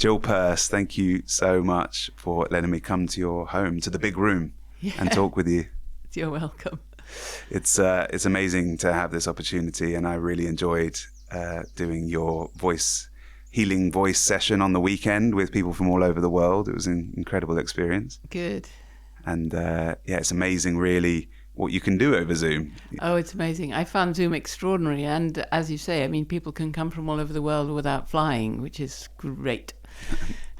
Jill Purce, thank you so much for letting me come to your home, to the big room, and talk with you. You're welcome. It's amazing to have this opportunity, and I really enjoyed doing your healing voice session on the weekend with people from all over the world. It was an incredible experience. Good. And it's amazing really what you can do over Zoom. Oh, it's amazing. I found Zoom extraordinary. And as you say, I mean, people can come from all over the world without flying, which is great.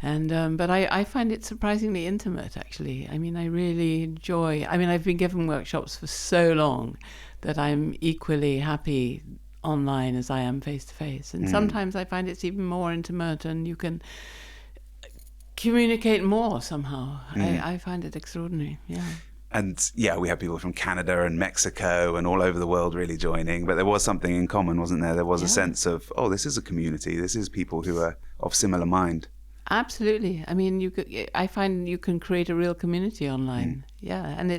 And but I find it surprisingly intimate, actually. I mean, I really enjoy... I mean, I've been given workshops for so long that I'm equally happy online as I am face-to-face. And sometimes I find it's even more intimate and you can communicate more somehow. I find it extraordinary, yeah. And yeah, we have people from Canada and Mexico and all over the world really joining, but there was something in common, wasn't there? There was a sense of, this is a community. This is people who are of similar mind. Absolutely. I mean, I find you can create a real community online. Yeah, and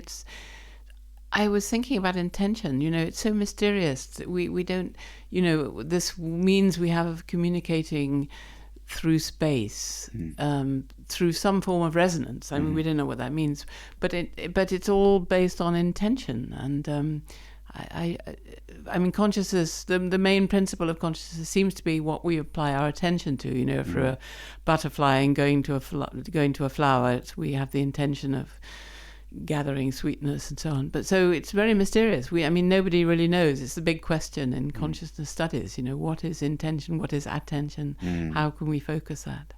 I was thinking about intention. You know, it's so mysterious. We don't, this means we have communicating through space, through some form of resonance. I mean, we don't know what that means, but it's all based on intention. And I mean, consciousness. The main principle of consciousness seems to be what we apply our attention to. You know, for a butterfly and going to a flower, we have the intention of gathering sweetness and so on. But so it's very mysterious. I mean, nobody really knows. It's the big question in consciousness studies. You know, what is intention? What is attention? How can we focus that?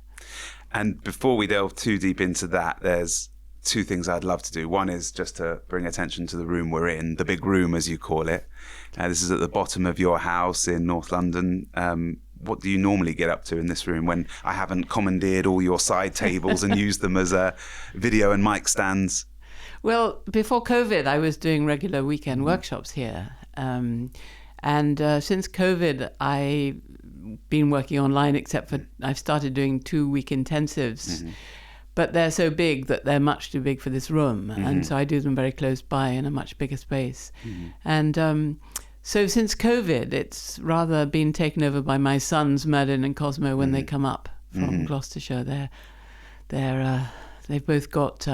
And before we delve too deep into that, there's two things I'd love to do. One is just to bring attention to the room we're in, the big room, as you call it. This is at the bottom of your house in North London. What do you normally get up to in this room when I haven't commandeered all your side tables and used them as video and mic stands? Well, before COVID, I was doing regular weekend workshops here. And since COVID, I've been working online, except for I've started doing 2-week intensives. But they're so big that they're much too big for this room. And so I do them very close by in a much bigger space. And so since COVID, it's rather been taken over by my sons, Merlin and Cosmo, when they come up from Gloucestershire. They've both got...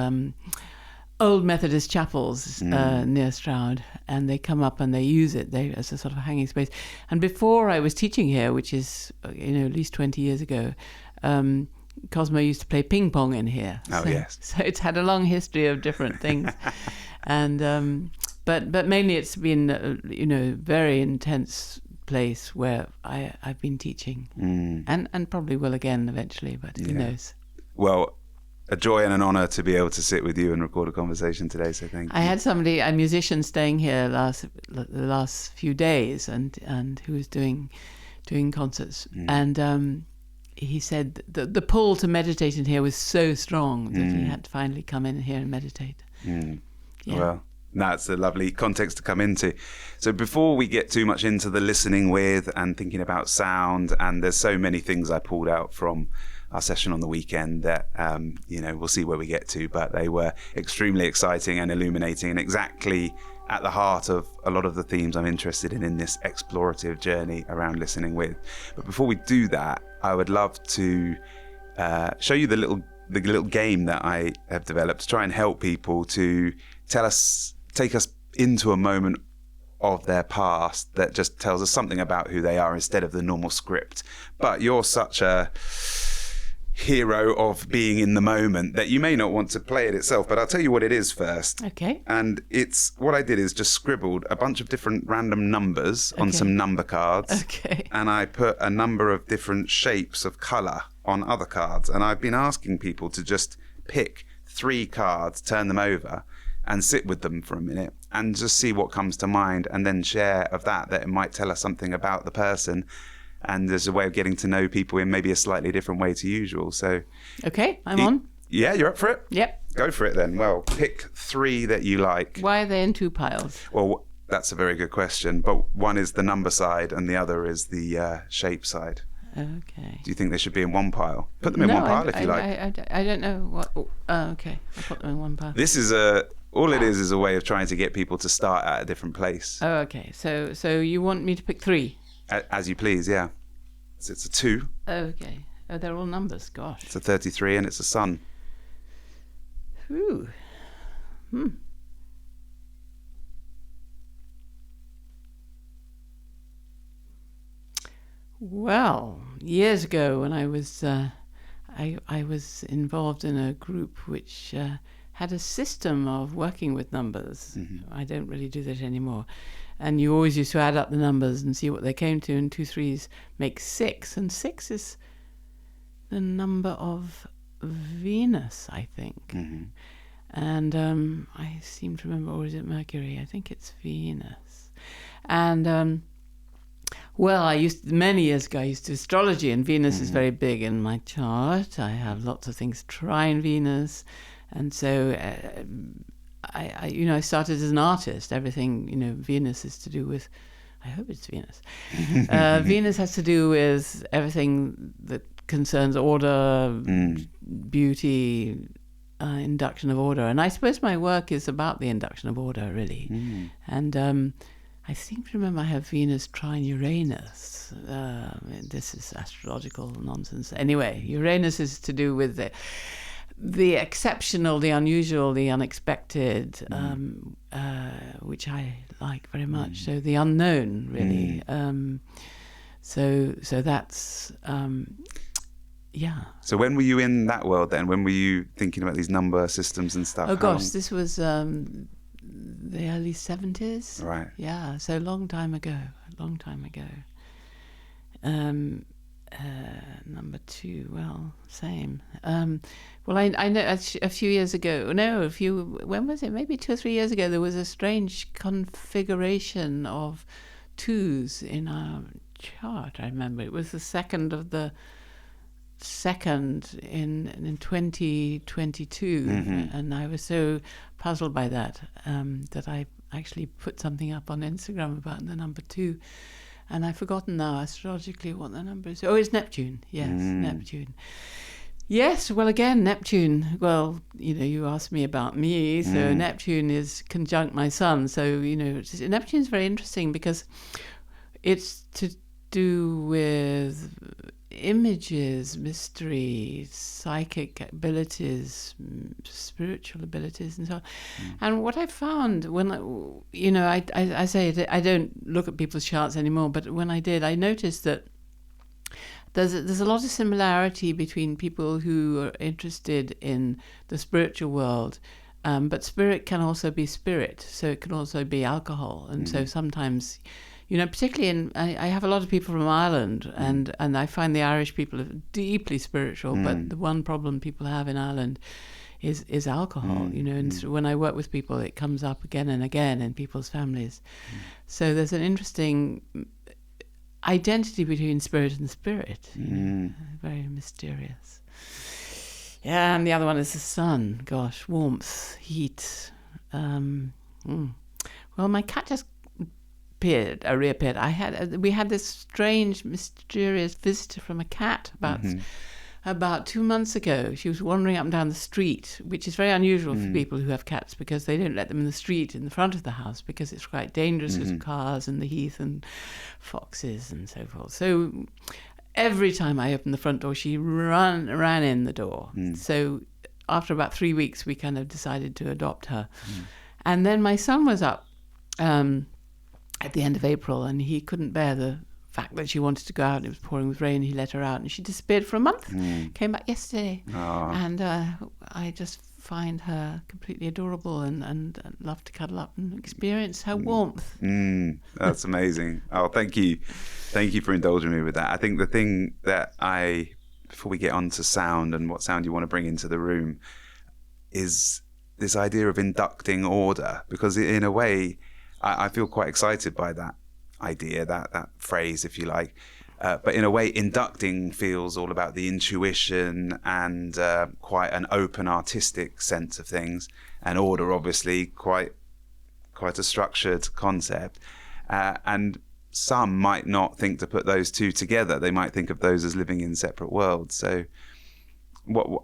old Methodist chapels near Stroud, and they come up and they use it as a sort of hanging space. And before I was teaching here, which is at least 20 years ago, Cosmo used to play ping pong in here. Yes. So it's had a long history of different things, and but mainly it's been a very intense place where I've been teaching, and probably will again eventually, but who knows. Well, a joy and an honor to be able to sit with you and record a conversation today. So thank you. I had a musician staying here the last few days, and who was doing concerts, and he said that the pull to meditate in here was so strong that he had to finally come in here and meditate. Well, that's a lovely context to come into. So before we get too much into the listening with and thinking about sound, and there's so many things I pulled out from our session on the weekend that, we'll see where we get to, but they were extremely exciting and illuminating and exactly at the heart of a lot of the themes I'm interested in this explorative journey around listening with. But before we do that, I would love to show you the little game that I have developed to try and help people to take us into a moment of their past that just tells us something about who they are instead of the normal script. But you're such a hero of being in the moment that you may not want to play it itself, but I'll tell you what it is first. Okay. And what I did is just scribbled a bunch of different random numbers on some number cards. Okay. And I put a number of different shapes of color on other cards. And I've been asking people to just pick 3 cards, turn them over and sit with them for a minute and just see what comes to mind, and then share of that it might tell us something about the person. And there's a way of getting to know people in maybe a slightly different way to usual. So, okay, I'm on. Yeah, you're up for it? Yep. Go for it then. Well, pick 3 that you like. Why are they in 2 piles? Well, that's a very good question. But one is the number side and the other is the shape side. Okay. Do you think they should be in one pile? Put them in one pile if you like. I don't know what. Okay, I'll put them in one pile. This is all it is a way of trying to get people to start at a different place. Oh, okay. So you want me to pick 3? As you please, yeah. So it's a 2. Okay. Oh, they're all numbers. Gosh. It's a 33 and it's a sun. Ooh. Well, years ago when I was I was involved in a group which had a system of working with numbers. I don't really do that anymore. And you always used to add up the numbers and see what they came to, and 2 3s make 6, and 6 is the number of Venus, I think. And I seem to remember, or is it Mercury? I think it's Venus. And well, many years ago, I used to do astrology, and Venus is very big in my chart. I have lots of things trine Venus, and so I started as an artist. Everything, Venus is to do with. I hope it's Venus. Venus has to do with everything that concerns order, beauty, induction of order, and I suppose my work is about the induction of order, really. And I seem to remember I have Venus trine Uranus. This is astrological nonsense. Anyway, Uranus is to do with the exceptional, the unusual, the unexpected, which I like very much. So the unknown, really. So that's yeah. So when were you in that world then? When were you thinking about these number systems and stuff? Oh gosh, this was the early 70s. Right. Yeah, so a long time ago. Number 2, well, same. Well, I know a few years ago, when was it? Maybe 2 or 3 years ago, there was a strange configuration of 2s in our chart, I remember. It was the second in 2022, and I was so puzzled by that that I actually put something up on Instagram about the number 2, and I've forgotten now astrologically what the number is. Oh, it's Neptune. Yes, Neptune. Yes, well, again, Neptune. Well, you asked me about me, so Neptune is conjunct my sun. So Neptune's very interesting because it's to do with images, mystery, psychic abilities, spiritual abilities, and so on. And what I found when I say I don't look at people's charts anymore, but when I did, I noticed that there's a lot of similarity between people who are interested in the spiritual world, but spirit can also be spirit, so it can also be alcohol, and so sometimes. Particularly I have a lot of people from Ireland, and I find the Irish people are deeply spiritual, but the one problem people have in Ireland is alcohol, and so when I work with people, it comes up again and again in people's families. So there's an interesting identity between spirit and spirit, very mysterious. Yeah, and the other one is the sun. Gosh, warmth, heat. Well, my cat just reappeared. We had this strange, mysterious visitor from a cat about 2 months ago. She was wandering up and down the street, which is very unusual for people who have cats because they don't let them in the street in the front of the house because it's quite dangerous because of cars and the heath and foxes and so forth. So every time I opened the front door, she ran in the door. So after about 3 weeks, we kind of decided to adopt her. And then my son was up at the end of April, and he couldn't bear the fact that she wanted to go out. It was pouring with rain. He let her out, and she disappeared for a month. Came back yesterday, and I just find her completely adorable and love to cuddle up and experience her warmth. That's amazing. Oh, thank you for indulging me with that. I think the thing that before we get on to sound and what sound you want to bring into the room, is this idea of inducting order, because in a way, I feel quite excited by that idea, that phrase, if you like. But in a way, inducting feels all about the intuition and quite an open artistic sense of things, and order, obviously, quite a structured concept. And some might not think to put those two together. They might think of those as living in separate worlds. So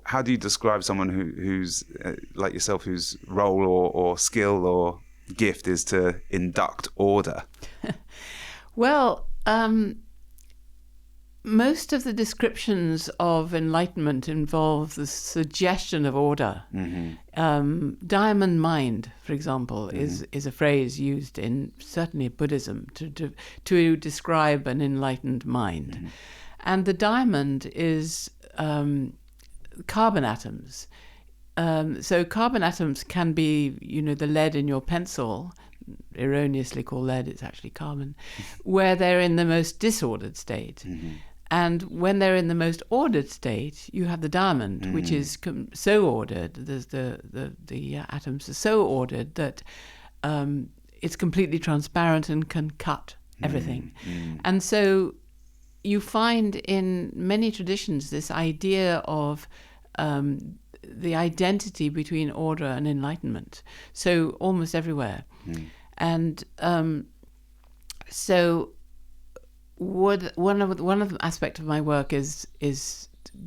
how do you describe someone who's like yourself, whose role or skill or gift is to induct order? Well, most of the descriptions of enlightenment involve the suggestion of order. Diamond mind, for example, is a phrase used in certainly Buddhism to describe an enlightened mind. And the diamond is carbon atoms. So carbon atoms can be, the lead in your pencil, erroneously called lead, it's actually carbon, where they're in the most disordered state. And when they're in the most ordered state, you have the diamond, which is so ordered, the atoms are so ordered that it's completely transparent and can cut everything. And so you find in many traditions this idea of the identity between order and enlightenment. So almost everywhere. And so one of the aspects of my work is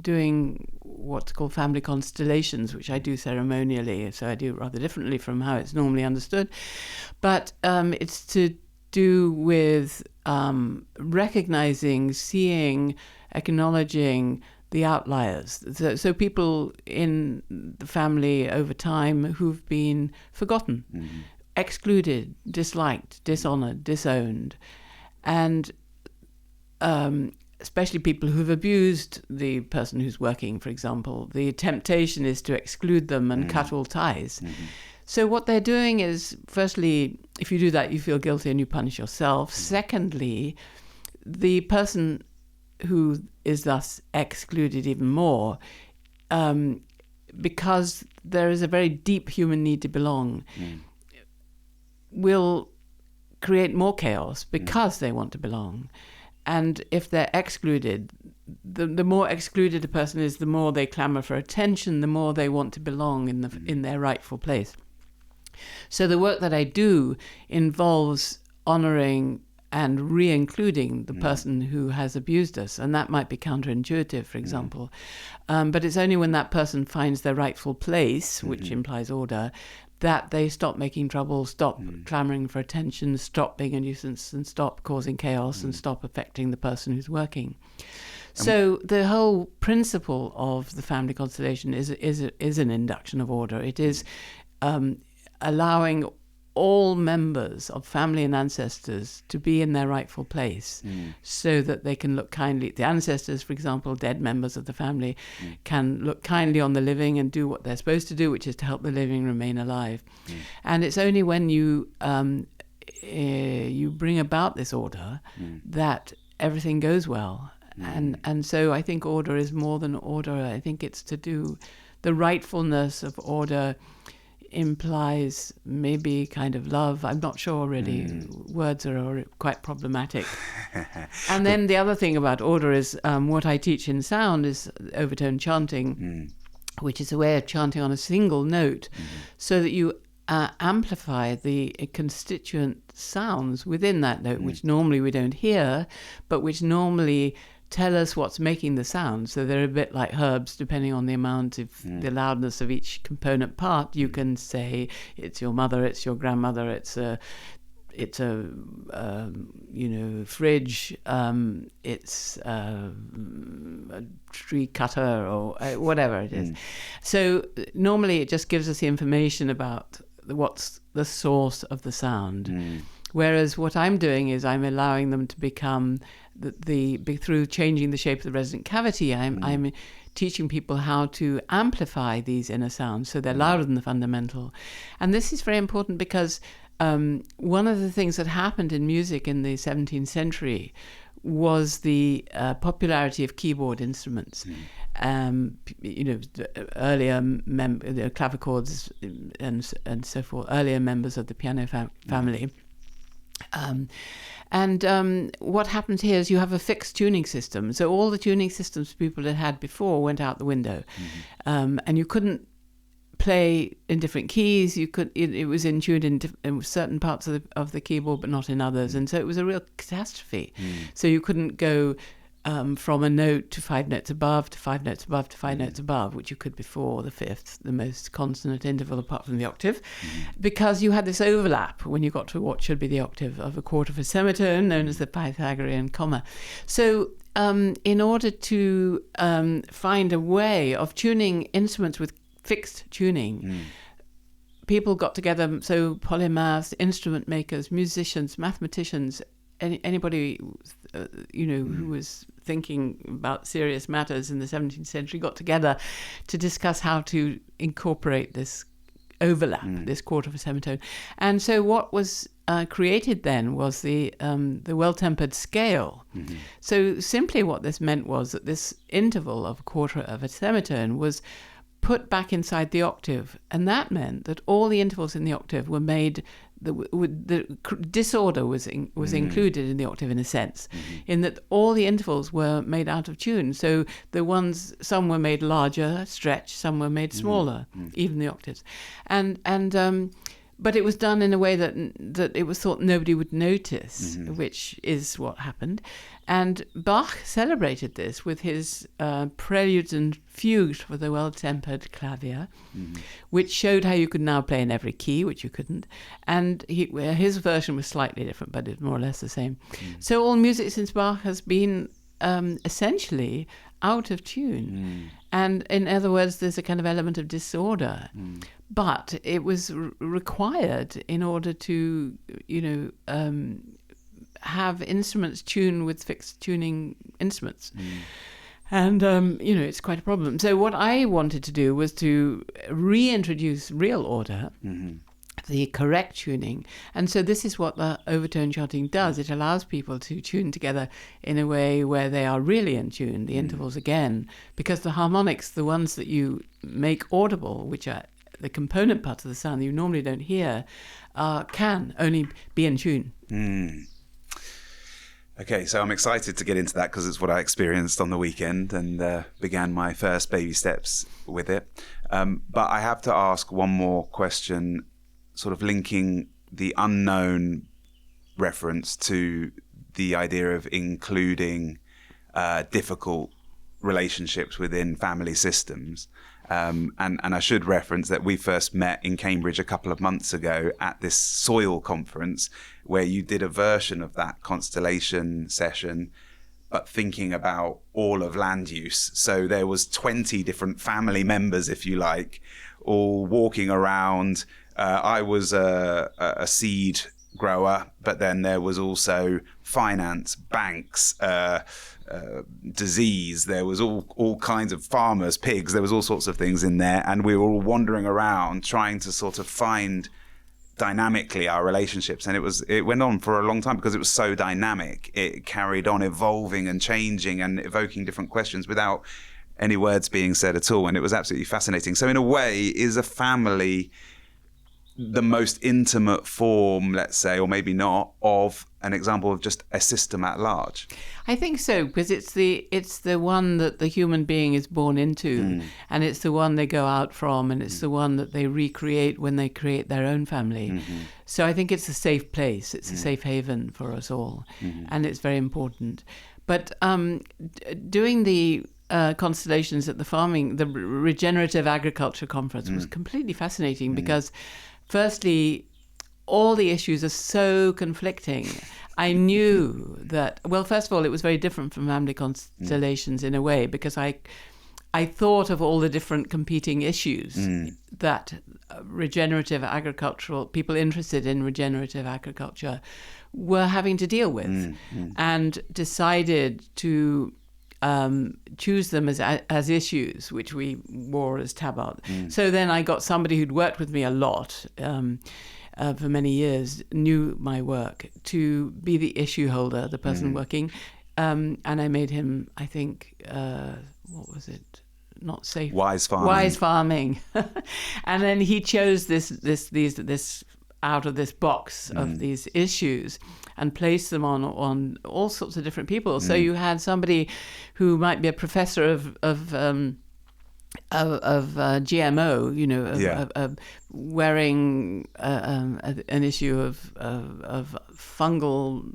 doing what's called family constellations, which I do ceremonially, so I do it rather differently from how it's normally understood. But it's to do with recognizing, seeing, acknowledging the outliers. So people in the family over time who've been forgotten, excluded, disliked, dishonored, disowned, and especially people who've abused the person who's working, for example. The temptation is to exclude them and cut all ties. So what they're doing is, firstly, if you do that, you feel guilty and you punish yourself. Secondly, the person who is thus excluded even more, because there is a very deep human need to belong, will create more chaos because they want to belong. And if they're excluded, the more excluded a person is, the more they clamor for attention, the more they want to belong in their rightful place. So the work that I do involves honoring and re-including the person who has abused us. And that might be counterintuitive, for example. But it's only when that person finds their rightful place, which implies order, that they stop making trouble, stop clamoring for attention, stop being a nuisance, and stop causing chaos, and stop affecting the person who's working. So the whole principle of the family constellation is an induction of order. It is allowing all members of family and ancestors to be in their rightful place, so that they can look kindly. The ancestors, for example, dead members of the family, can look kindly on the living and do what they're supposed to do, which is to help the living remain alive. And it's only when you bring about this order that everything goes well. And so I think order is more than order. I think it's to do, the rightfulness of order implies maybe kind of love. I'm not sure really. Words are quite problematic. And then the other thing about order is what I teach in sound is overtone chanting, which is a way of chanting on a single note, so that you amplify the constituent sounds within that note, which normally we don't hear, but which normally tell us what's making the sound. So they're a bit like herbs, depending on the amount of the loudness of each component part. You can say it's your mother, it's your grandmother, it's a fridge, it's a tree cutter, or whatever it is. So normally it just gives us the information about what's the source of the sound. Whereas what I'm doing is I'm allowing them to become through changing the shape of the resonant cavity, I'm teaching people how to amplify these inner sounds so they're louder than the fundamental. And this is very important because one of the things that happened in music in the 17th century was the popularity of keyboard instruments. Earlier clavichords and so forth, earlier members of the piano family. What happens here is you have a fixed tuning system. So all the tuning systems people had before went out the window. And you couldn't play in different keys. It was in tune in certain parts of the keyboard, but not in others. And so it was a real catastrophe. So you couldn't go from a note to 5 notes above, to 5 notes above, to 5 notes above, which you could before the fifth, the most consonant interval apart from the octave, because you had this overlap when you got to what should be the octave of a quarter of a semitone, known as the Pythagorean comma. So in order to find a way of tuning instruments with fixed tuning, people got together, so polymaths, instrument makers, musicians, mathematicians, anybody who was thinking about serious matters in the 17th century got together to discuss how to incorporate this overlap, this quarter of a semitone. And so what was created then was the well-tempered scale. So simply what this meant was that this interval of a quarter of a semitone was put back inside the octave, and that meant that all the intervals in the octave were made. The disorder was included in the octave in a sense, in that all the intervals were made out of tune. So some were made larger, stretched, some were made smaller, even the octaves, but it was done in a way that it was thought nobody would notice, which is what happened. And Bach celebrated this with his preludes and fugues for the well-tempered clavier, which showed how you could now play in every key, which you couldn't. And his version was slightly different, but it's more or less the same. So all music since Bach has been essentially out of tune. And in other words, there's a kind of element of disorder. But it was required in order to, have instruments tuned with fixed tuning instruments. And, it's quite a problem. So what I wanted to do was to reintroduce real order, the correct tuning. And so this is what the overtone chanting does. It allows people to tune together in a way where they are really in tune, the intervals again, because the harmonics, the ones that you make audible, which are the component parts of the sound that you normally don't hear, can only be in tune. Okay, so I'm excited to get into that because it's what I experienced on the weekend and began my first baby steps with it. But I have to ask one more question, sort of linking the unknown reference to the idea of including difficult relationships within family systems. And I should reference that we first met in Cambridge a couple of months ago at this soil conference where you did a version of that constellation session, but thinking about all of land use. So there was 20 different family members, if you like, all walking around. I was a seed grower, but then there was also finance, banks, disease. There was all kinds of farmers, pigs. There was all sorts of things in there, and we were all wandering around trying to sort of find dynamically our relationships. And it went on for a long time because it was so dynamic. It carried on evolving and changing and evoking different questions without any words being said at all. And it was absolutely fascinating. So in a way, is a family the most intimate form, let's say, or maybe not, of an example of just a system at large? I think so, because it's the one that the human being is born into, and it's the one they go out from, and it's the one that they recreate when they create their own family. So I think it's a safe place, it's a safe haven for us all, and it's very important. But doing the Constellations at the Regenerative Agriculture Conference was completely fascinating because firstly, all the issues are so conflicting. I knew that, well, first of all, it was very different from family constellations in a way, because I thought of all the different competing issues that regenerative agricultural, people interested in regenerative agriculture were having to deal with, and decided to choose them as issues, which we wore as tabard. So then I got somebody who'd worked with me a lot for many years, knew my work, to be the issue holder, the person working. And I made him, I think, what was it? Not safe. Wise farming. Wise farming. And then he chose this out of this box of these issues and placed them on all sorts of different people. So you had somebody who might be a professor of GMO, wearing an issue of fungal,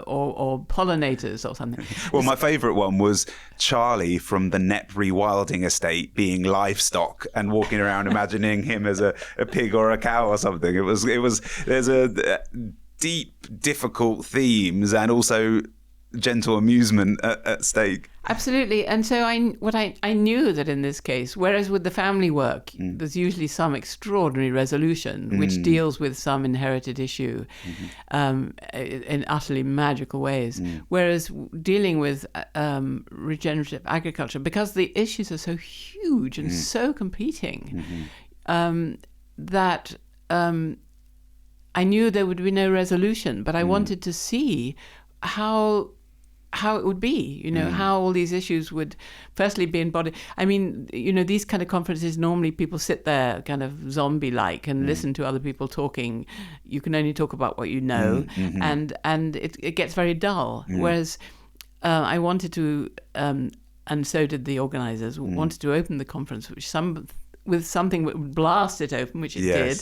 or pollinators or something. Well, my favourite one was Charlie from the net rewilding estate being livestock and walking around imagining him as a pig or a cow or something. There's a deep, difficult themes, and also gentle amusement at stake. Absolutely. And so I knew that in this case, whereas with the family work, there's usually some extraordinary resolution which deals with some inherited issue in utterly magical ways. Whereas dealing with regenerative agriculture, because the issues are so huge and so competing, that I knew there would be no resolution, but I wanted to see how it would be, how all these issues would firstly be embodied. I mean, these kind of conferences, normally people sit there kind of zombie-like and listen to other people talking. You can only talk about what you know, and it gets very dull. Whereas I wanted to, and so did the organisers, wanted to open the conference with something that would blast it open, which it did,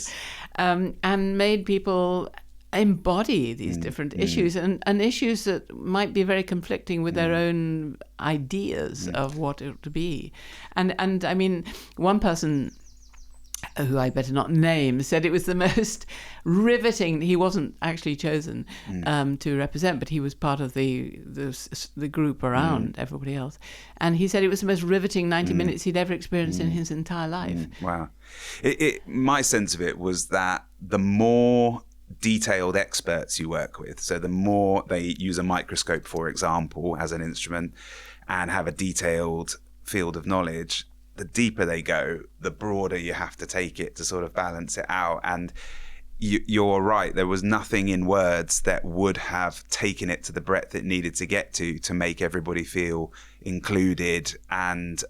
and made people embody these different issues and issues that might be very conflicting with their own ideas of what it ought to be. And I mean, one person who I better not name said it was the most riveting. He wasn't actually chosen to represent, but he was part of the group around everybody else. And he said it was the most riveting 90 minutes he'd ever experienced in his entire life. Wow. My sense of it was that the more detailed experts you work with, so the more they use a microscope, for example, as an instrument and have a detailed field of knowledge, the deeper they go, the broader you have to take it to sort of balance it out. And you're right, there was nothing in words that would have taken it to the breadth it needed to get to make everybody feel included and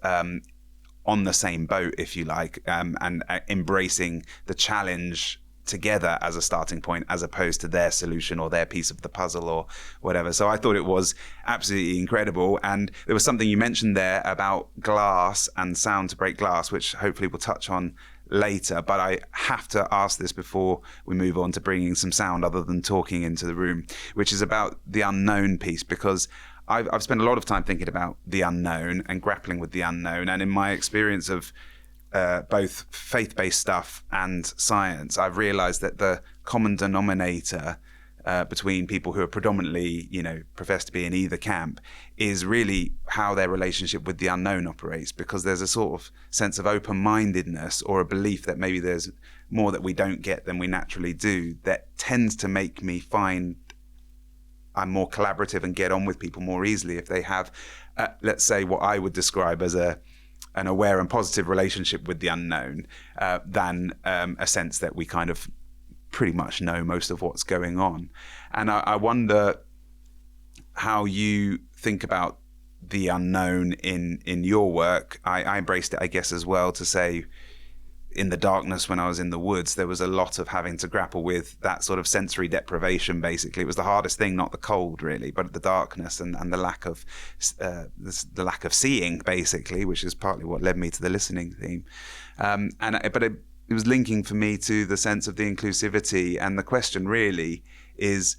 on the same boat, if you like, and embracing the challenge together as a starting point, as opposed to their solution or their piece of the puzzle or whatever. So I thought it was absolutely incredible. And there was something you mentioned there about glass and sound to break glass, which hopefully we'll touch on later. But I have to ask this before we move on to bringing some sound other than talking into the room, which is about the unknown piece, because I've spent a lot of time thinking about the unknown and grappling with the unknown. And in my experience of both faith-based stuff and science, I've realized that the common denominator between people who are predominantly, profess to be in either camp is really how their relationship with the unknown operates, because there's a sort of sense of open-mindedness or a belief that maybe there's more that we don't get than we naturally do that tends to make me find I'm more collaborative and get on with people more easily if they have, let's say, what I would describe as an aware and positive relationship with the unknown than a sense that we kind of pretty much know most of what's going on. And I wonder how you think about the unknown in your work. I embraced it, I guess, as well, to say in the darkness when I was in the woods, there was a lot of having to grapple with that sort of sensory deprivation, basically. It was the hardest thing, not the cold, really, but the darkness and the lack of seeing, basically, which is partly what led me to the listening theme. But it was linking for me to the sense of the inclusivity. And the question really is,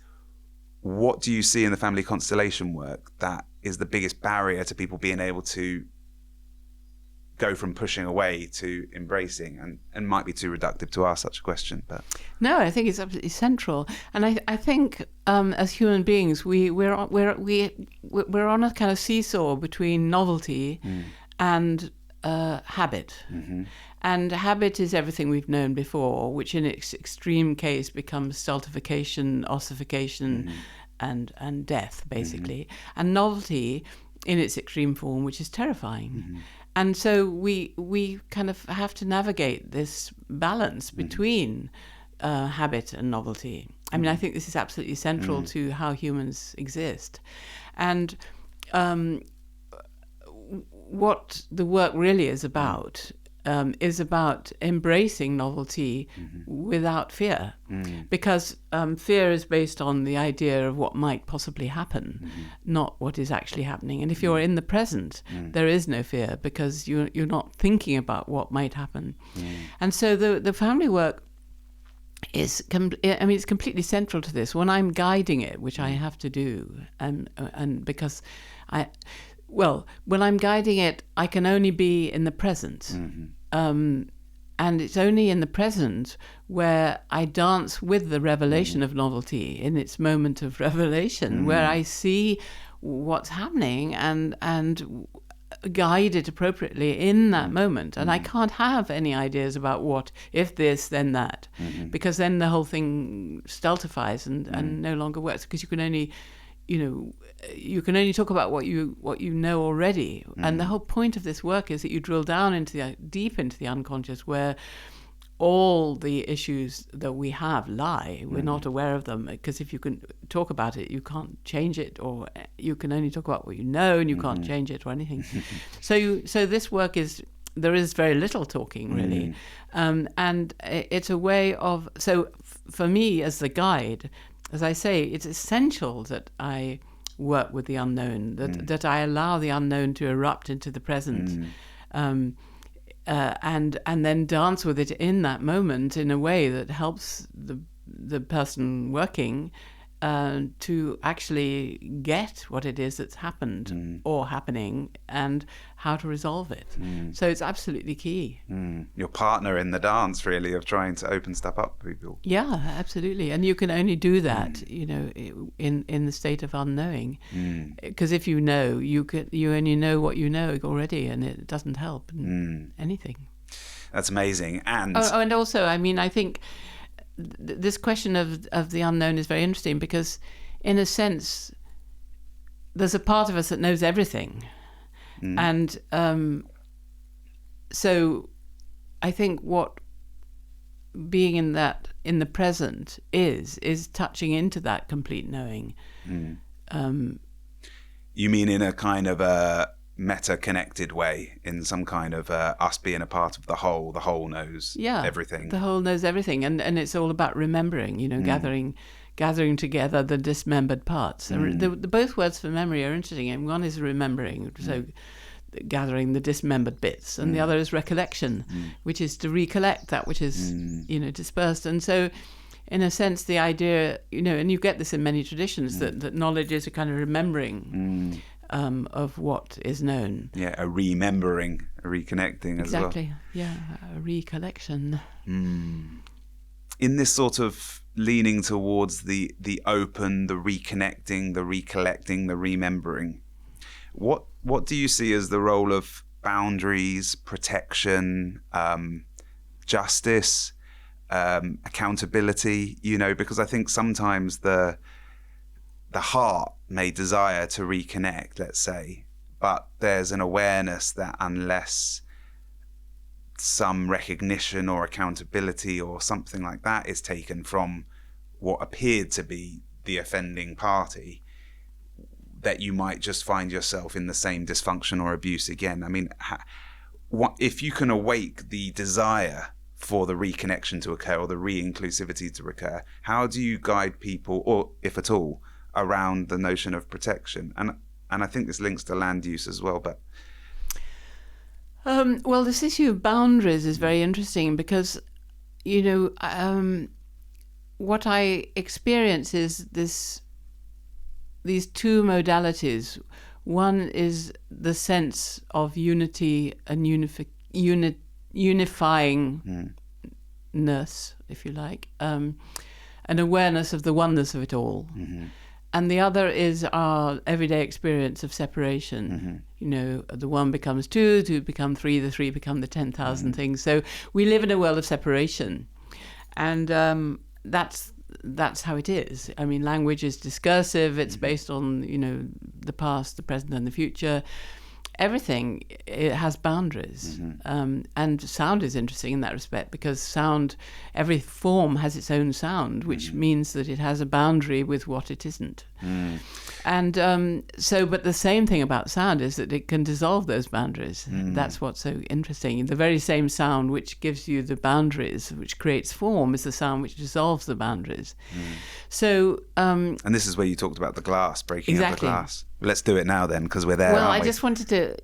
what do you see in the family constellation work that is the biggest barrier to people being able to go from pushing away to embracing? And might be too reductive to ask such a question, but no, I think it's absolutely central. And I think as human beings, we're on a kind of seesaw between novelty and habit. And habit is everything we've known before, which in its extreme case becomes stultification, ossification, and death, basically. And novelty in its extreme form, which is terrifying. And so we kind of have to navigate this balance between habit and novelty. I mean, I think this is absolutely central to how humans exist. And what the work really is about embracing novelty without fear, because fear is based on the idea of what might possibly happen, not what is actually happening. And if you're in the present, there is no fear, because you're not thinking about what might happen. And so the family work is, it's completely central to this. When I'm guiding it, which I have to do, and because when I'm guiding it, I can only be in the present. And it's only in the present where I dance with the revelation of novelty in its moment of revelation, where I see what's happening and guide it appropriately in that moment. And I can't have any ideas about what, if this, then that, because then the whole thing stultifies and no longer works, because you can only talk about what you know already. And the whole point of this work is that you drill down deep into the unconscious, where all the issues that we have lie. We're not aware of them, because if you can talk about it, you can't change it, or you can only talk about what you know, and you can't change it or anything. So this work there is very little talking, really. And it's a way of, so for me as the guide, as I say, it's essential that I work with the unknown, that I allow the unknown to erupt into the present. And then dance with it in that moment in a way that helps the person working to actually get what it is that's happened or happening, and how to resolve it. So it's absolutely key. Your partner in the dance, really, of trying to open stuff up for people. Yeah, absolutely. And you can only do that, in the state of unknowing. Because if you know, you only know what you know already, and it doesn't help anything. That's amazing. And and also, I mean, I think this question of the unknown is very interesting, because in a sense there's a part of us that knows everything, and so I think what being in the present is touching into that complete knowing. You mean in a kind of a meta-connected way, in some kind of us being a part of the whole knows everything. The whole knows everything, and it's all about remembering, gathering together the dismembered parts. The both words for memory are interesting, and one is remembering, so gathering the dismembered bits, and the other is recollection, which is to recollect that which is dispersed. And so in a sense the idea, and you get this in many traditions, that knowledge is a kind of remembering of what is known. Yeah, a remembering, a reconnecting as well. Exactly, yeah, a recollection. In this sort of leaning towards the open, the reconnecting, the recollecting, the remembering, what do you see as the role of boundaries, protection, justice, accountability? Because I think sometimes the heart may desire to reconnect, let's say, but there's an awareness that unless some recognition or accountability or something like that is taken from what appeared to be the offending party, that you might just find yourself in the same dysfunction or abuse again. I mean, if you can awake the desire for the reconnection to occur or the re-inclusivity to recur, how do you guide people, or if at all, around the notion of protection? And I think this links to land use as well, but well, this issue of boundaries is very interesting, because what I experience is these two modalities. One is the sense of unity and unifyingness, if you like, an awareness of the oneness of it all. And the other is our everyday experience of separation. The one becomes two become three, the three become the 10,000 things. So we live in a world of separation, and that's how it is. I mean, language is discursive. It's based on the past, the present, and the future. Everything, it has boundaries. And sound is interesting in that respect, because sound, every form has its own sound, which means that it has a boundary with what it isn't. And but the same thing about sound is that it can dissolve those boundaries. That's what's so interesting. The very same sound which gives you the boundaries, which creates form, is the sound which dissolves the boundaries. So and this is where you talked about the glass, breaking up the Exactly. glass. Let's do it now then, because we're there. Well, aren't I we? just wanted to,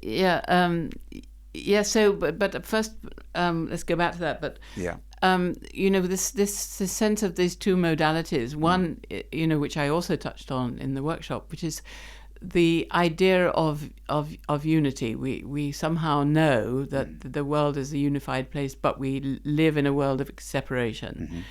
So, but first, let's go back to that. But Yeah. this sense of these two modalities. One, which I also touched on in the workshop, which is the idea of unity. We somehow know that the world is a unified place, but we live in a world of separation.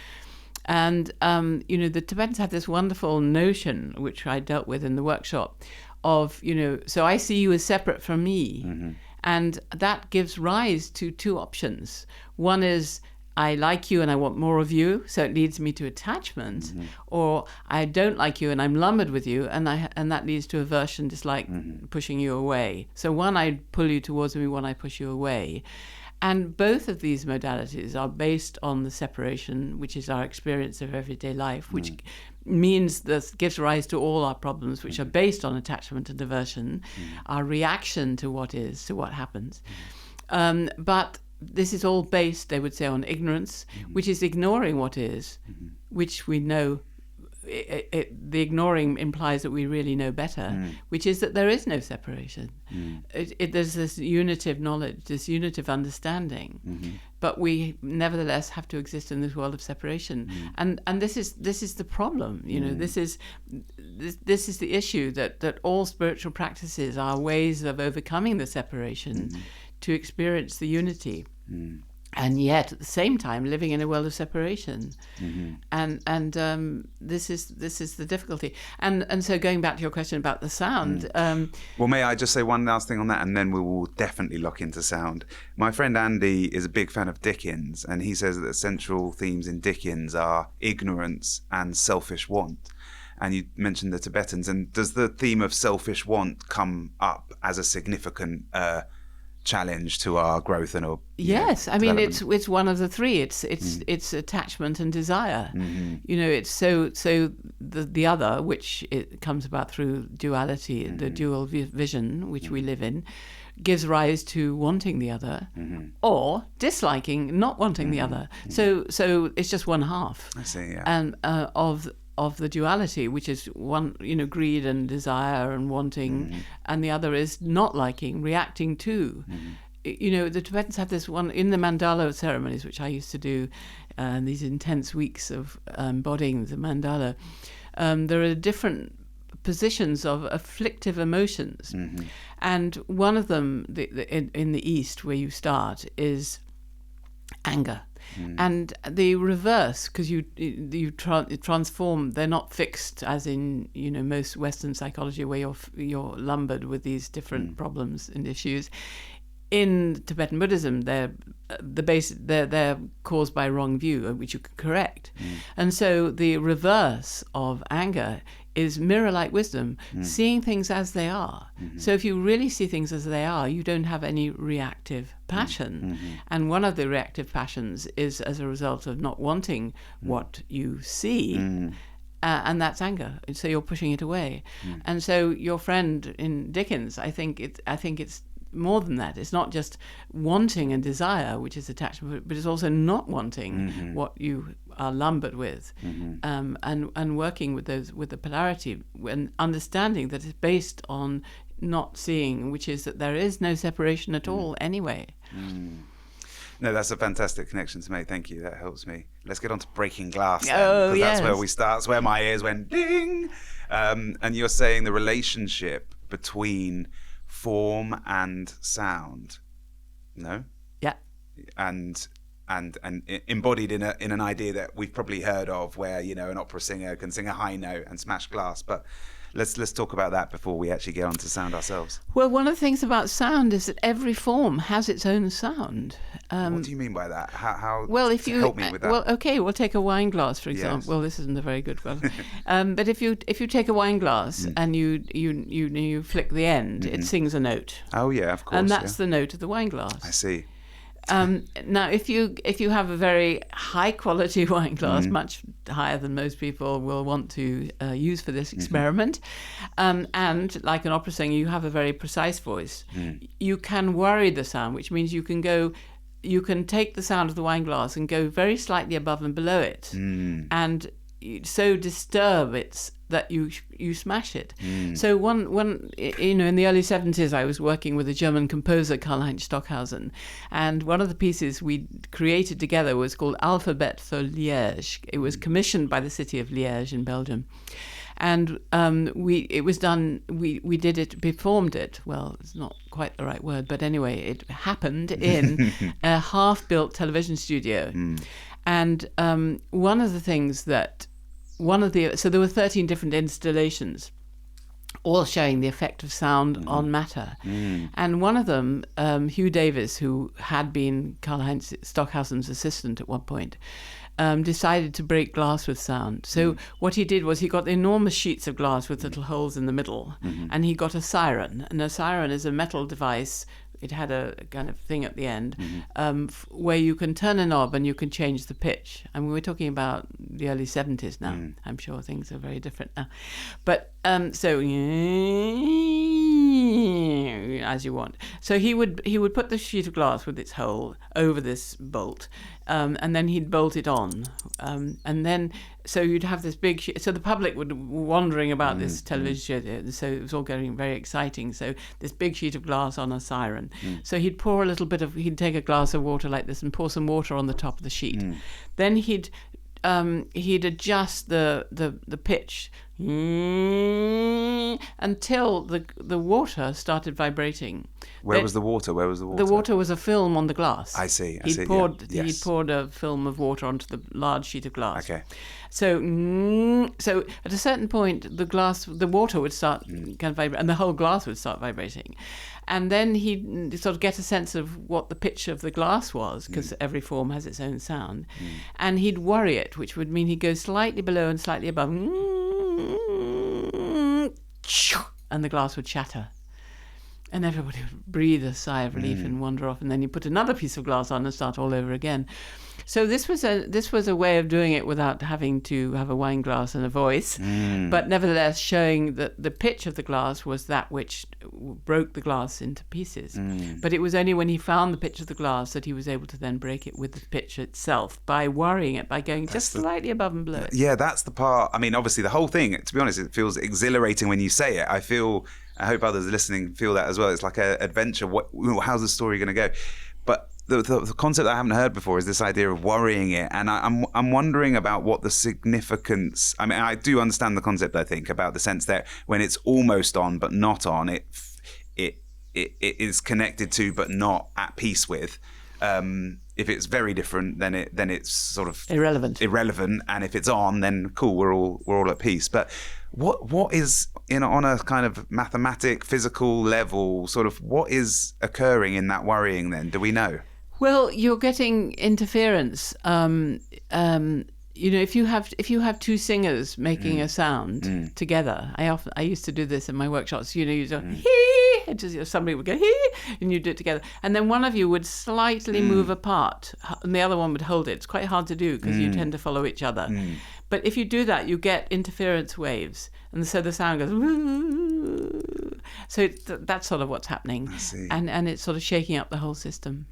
And the Tibetans have this wonderful notion, which I dealt with in the workshop, of, so I see you as separate from me. And that gives rise to two options. One is, I like you and I want more of you, so it leads me to attachment, or I don't like you and I'm lumbered with you, and that leads to aversion, dislike, pushing you away. So one, I pull you towards me, one, I push you away. And both of these modalities are based on the separation, which is our experience of everyday life, which means this gives rise to all our problems, which are based on attachment and aversion, our reaction to what is, to what happens. But this is all based, they would say, on ignorance, which is ignoring what is, which we know. The ignoring implies that we really know better, which is that there is no separation. There's this unitive knowledge, this unitive understanding, but we nevertheless have to exist in this world of separation. And this is the problem. This is the issue, that all spiritual practices are ways of overcoming the separation to experience the unity. And yet, at the same time, living in a world of separation, and this is the difficulty. And so, going back to your question about the sound. Well, may I just say one last thing on that, and then we will definitely lock into sound. My friend Andy is a big fan of Dickens, and he says that the central themes in Dickens are ignorance and selfish want. And you mentioned the Tibetans, and does the theme of selfish want come up as a significant challenge to our growth and our yes, I mean it's one of the three. It's attachment and desire. It's so the other, which it comes about through duality, the dual vision which we live in, gives rise to wanting the other, or disliking, not wanting the other. So it's just one half. I see. Yeah. And of the duality, which is one, greed and desire and wanting, and the other is not liking, reacting to. The Tibetans have this one in the mandala ceremonies, which I used to do, these intense weeks of embodying the mandala. There are different positions of afflictive emotions, and one of them, in the East, where you start, is anger. And the reverse, because you transform, they're not fixed as in most Western psychology, where you're lumbered with these different problems and issues. In Tibetan Buddhism, they're caused by wrong view, which you can correct. And so the reverse of anger is mirror-like wisdom, seeing things as they are. So if you really see things as they are, you don't have any reactive passion. And one of the reactive passions is as a result of not wanting what you see, and that's anger. So you're pushing it away. And so your friend in Dickens, I think it's more than that. It's not just wanting and desire, which is attachment, but it's also not wanting what you are lumbered with, and working with the polarity and understanding that it's based on not seeing, which is that there is no separation at all anyway. No, that's a fantastic connection to make. Thank you. That helps me. Let's get on to breaking glass then, because that's where we start. That's where my ears went ding. And you're saying the relationship between form and sound, no? Yeah. And embodied in an idea that we've probably heard of, where an opera singer can sing a high note and smash glass. But let's talk about that before we actually get on to sound ourselves. Well, one of the things about sound is that every form has its own sound. What do you mean by that? How well, if you help me with that? Well, okay, we'll take a wine glass, for example. Yes. Well, this isn't a very good one. But if you take a wine glass and you flick the end, it sings a note. Oh yeah, of course. And that's the note of the wine glass. I see. Now, if you have a very high quality wine glass, much higher than most people will want to use for this experiment, and like an opera singer, you have a very precise voice. You can worry the sound, which means you can take the sound of the wine glass and go very slightly above and below it, and so disturb it that you smash it. So one in the early 70s, I was working with a German composer, Karl-Heinz Stockhausen, and one of the pieces we created together was called Alphabet for Liège. It was commissioned by the city of Liège in Belgium. And we did it, performed it. Well, it's not quite the right word, but anyway, it happened in a half-built television studio. And one of the things that so there were 13 different installations, all showing the effect of sound on matter. And one of them, Hugh Davis, who had been Karl-Heinz Stockhausen's assistant at one point, decided to break glass with sound. So what he did was he got enormous sheets of glass with little holes in the middle, and he got a siren. And a siren is a metal device. It had a kind of thing at the end where you can turn a knob and you can change the pitch. I mean, we're talking about the early 70s now. I'm sure things are very different now. But so as you want. So he would put the sheet of glass with its hole over this bolt, and then he'd bolt it on. And then, so you'd have this big sheet. So the public were wandering about this television show. So it was all getting very exciting. So this big sheet of glass on a siren. So he'd take a glass of water like this and pour some water on the top of the sheet. Then he'd adjust the pitch until the water started vibrating. Where was the water? The water was a film on the glass. I see. He'd poured a film of water onto the large sheet of glass. Okay. So at a certain point, the water would start kind of vibrating, and the whole glass would start vibrating. And then he'd sort of get a sense of what the pitch of the glass was, because every form has its own sound. And he'd worry it, which would mean he'd go slightly below and slightly above. And the glass would shatter. And everybody would breathe a sigh of relief and wander off. And then you put another piece of glass on and start all over again. So this was a way of doing it without having to have a wine glass and a voice, but nevertheless showing that the pitch of the glass was that which broke the glass into pieces. But it was only when he found the pitch of the glass that he was able to then break it with the pitch itself by worrying it, by going just slightly above and below it. Yeah, that's the part. I mean, obviously the whole thing, to be honest, it feels exhilarating when you say it. I hope others listening feel that as well. It's like an adventure. How's the story going to go? But the concept I haven't heard before is this idea of worrying it, and I'm wondering about what the significance. I mean, I do understand the concept. I think about the sense that when it's almost on but not on, it is connected to but not at peace with. If it's very different, then it's sort of irrelevant. And if it's on, then cool, we're all at peace. But what is on a kind of mathematic, physical level, sort of what is occurring in that worrying? Then do we know? Well, you're getting interference. If you have two singers making a sound together, I used to do this in my workshops. You go hee, somebody would go hee, and you do it together, and then one of you would slightly move apart, and the other one would hold it. It's quite hard to do because you tend to follow each other. But if you do that, you get interference waves, and so the sound goes. Woo. So that's sort of what's happening, and it's sort of shaking up the whole system.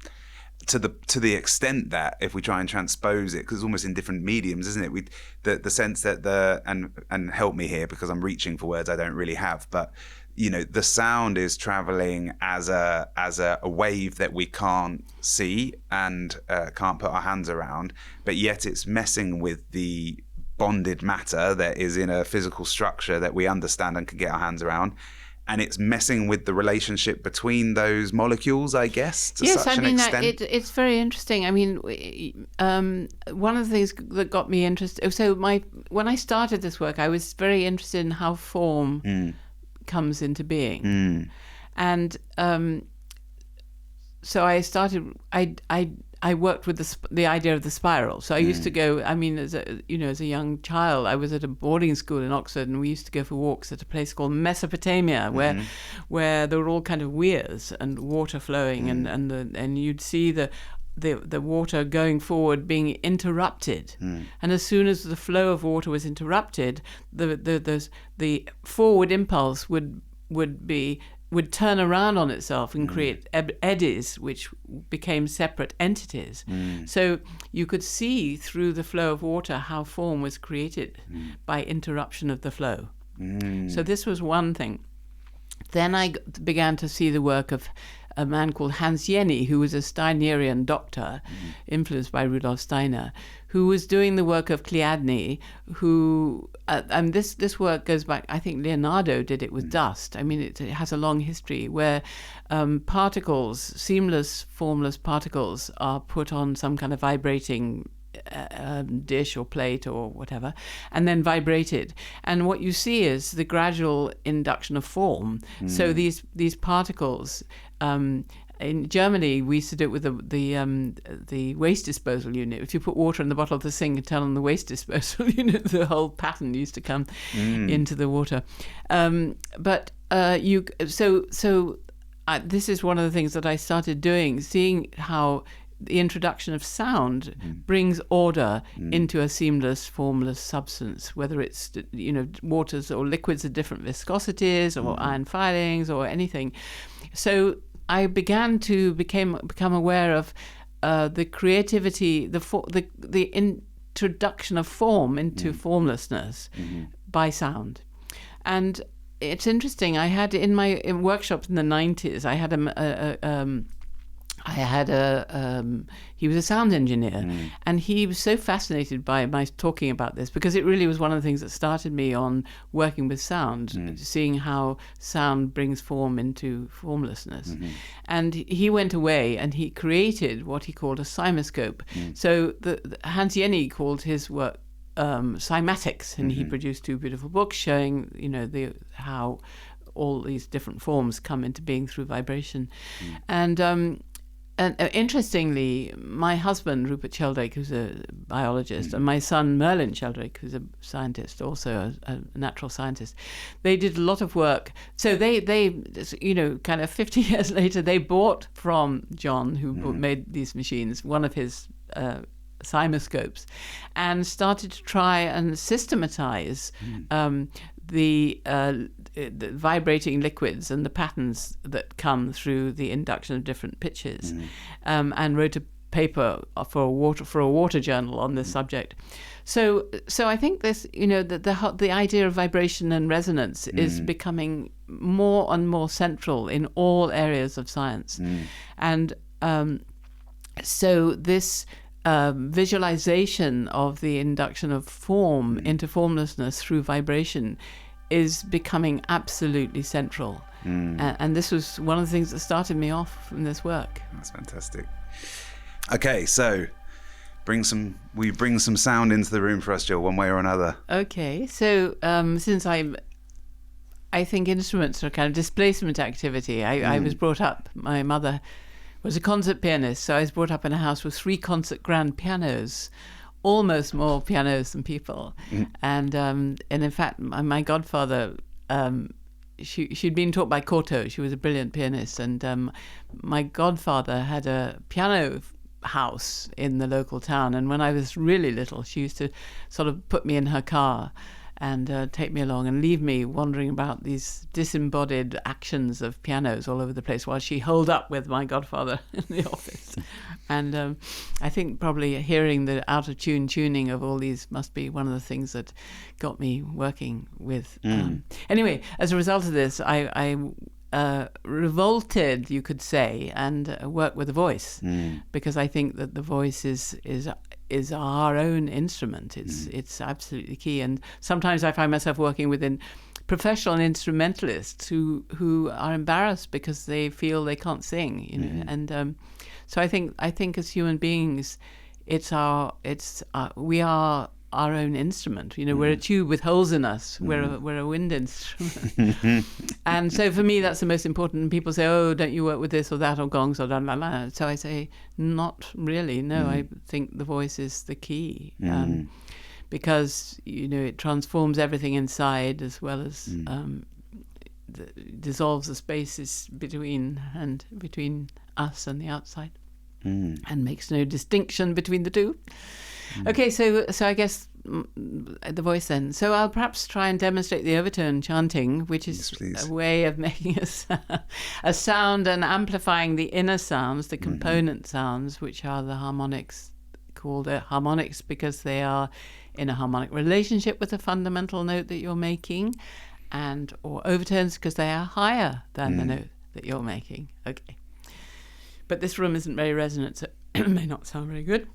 To the extent that if we try and transpose it, because it's almost in different mediums, isn't it? The sense that and help me here because I'm reaching for words I don't really have, but the sound is traveling as a wave that we can't see and can't put our hands around, but yet it's messing with the bonded matter that is in a physical structure that we understand and can get our hands around. And it's messing with the relationship between those molecules, I guess, to such an extent. It's very interesting. I mean, one of the things that got me interested. So when I started this work, I was very interested in how form comes into being, and so I started. I worked with the idea of the spiral. So I used to go. I mean, as a young child, I was at a boarding school in Oxford, and we used to go for walks at a place called Mesopotamia, where there were all kind of weirs and water flowing, and you'd see the water going forward being interrupted, and as soon as the flow of water was interrupted, the forward impulse would turn around on itself and create eddies, which became separate entities. So you could see through the flow of water how form was created by interruption of the flow. So this was one thing. Then I began to see the work of a man called Hans Jenny, who was a Steinerian doctor, influenced by Rudolf Steiner, who was doing the work of Chladni, who, and this work goes back, I think Leonardo did it with dust. I mean, it has a long history where particles, seamless, formless particles, are put on some kind of vibrating dish or plate or whatever, and then vibrated. And what you see is the gradual induction of form. So these particles. In Germany, we used to do it with the waste disposal unit. If you put water in the bottle of the sink and turn on the waste disposal unit, the whole pattern used to come into the water. This is one of the things that I started doing, seeing how the introduction of sound brings order into a seamless, formless substance, whether it's, waters or liquids of different viscosities or iron filings or anything. So I began to become aware of the creativity, the introduction of form into formlessness by sound. And it's interesting. I had in my workshops in the 90s, I had he was a sound engineer, and he was so fascinated by my talking about this, because it really was one of the things that started me on working with sound, seeing how sound brings form into formlessness. And he went away and he created what he called a cymoscope. So the Hans Jenny called his work cymatics, and he produced 2 beautiful books showing, how all these different forms come into being through vibration. And interestingly, my husband, Rupert Sheldrake, who's a biologist, and my son, Merlin Sheldrake, who's a scientist, also a natural scientist, they did a lot of work. So they kind of 50 years later, they bought from John, who made these machines, one of his cymoscopes, and started to try and systematize the vibrating liquids and the patterns that come through the induction of different pitches, and wrote a paper for a water journal on this subject. So I think this, the idea of vibration and resonance is becoming more and more central in all areas of science, and so this visualization of the induction of form into formlessness through vibration is becoming absolutely central. And this was one of the things that started me off in this work. That's fantastic. Okay, so bring some sound into the room for us, Jill, one way or another. Okay, so since I think instruments are kind of displacement activity. I was brought up, my mother was a concert pianist, so I was brought up in a house with 3 concert grand pianos, almost more pianos than people. And in fact, my godfather, she'd been taught by Cortot. She was a brilliant pianist, and my godfather had a piano house in the local town. And when I was really little, she used to sort of put me in her car and take me along and leave me wandering about these disembodied actions of pianos all over the place while she holed up with my godfather in the office. And I think probably hearing the out-of-tune tuning of all these must be one of the things that got me working with. Anyway, as a result of this, I revolted, you could say, and worked with the voice, because I think that the voice is our own instrument. It's absolutely key. And sometimes I find myself working within professional instrumentalists who are embarrassed because they feel they can't sing, and so I think as human beings, we are our own instrument. We're a tube with holes in us. We're a wind instrument. And so for me, that's the most important. People say, "Oh, don't you work with this or that or gongs or blah, blah, blah." So I say, not really. No, I think the voice is the key, because it transforms everything inside as well as dissolves the spaces between us and the outside, and makes no distinction between the two. Okay, so I guess the voice then. So I'll perhaps try and demonstrate the overtone chanting, which is a way of making a sound and amplifying the inner sounds, the component sounds, which are the harmonics, called harmonics because they are in a harmonic relationship with the fundamental note that you're making, or overtones because they are higher than the note that you're making. Okay. But this room isn't very resonant, so it may not sound very good.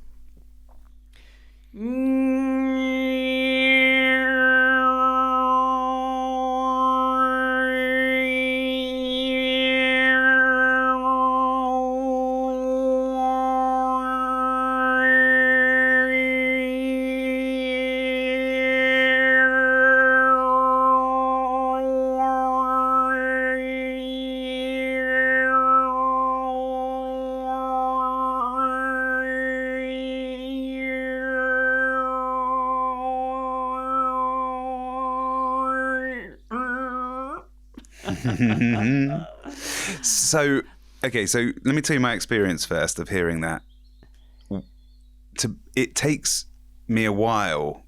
So let me tell you my experience first of hearing that. It takes me a while,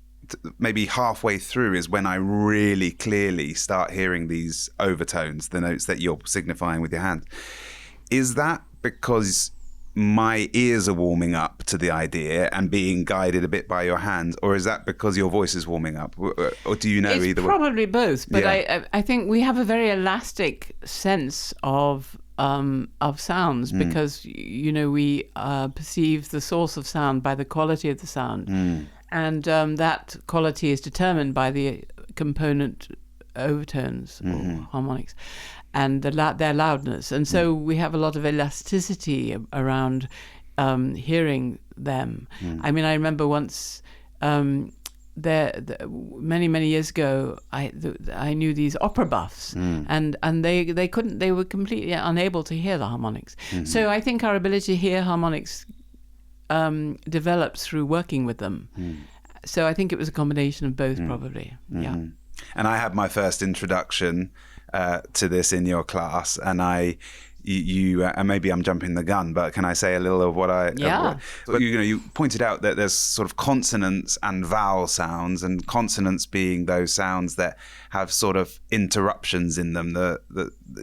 maybe halfway through is when I really clearly start hearing these overtones, the notes that you're signifying with your hand. Is that because my ears are warming up to the idea and being guided a bit by your hands, or is that because your voice is warming up, or do you know it's either way? Probably both, but Yeah. I think we have a very elastic sense of sounds because we perceive the source of sound by the quality of the sound, and that quality is determined by the component overtones or harmonics and their loudness, and so we have a lot of elasticity around hearing them. I mean, I remember once many years ago, I knew these opera buffs, and they were completely unable to hear the harmonics. So I think our ability to hear harmonics develops through working with them. So I think it was a combination of both, probably. Yeah. And I had my first introduction to this in your class, and and maybe I'm jumping the gun, but can I say a little of what I... Yeah. You pointed out that there's sort of consonants and vowel sounds, and consonants being those sounds that have sort of interruptions in them.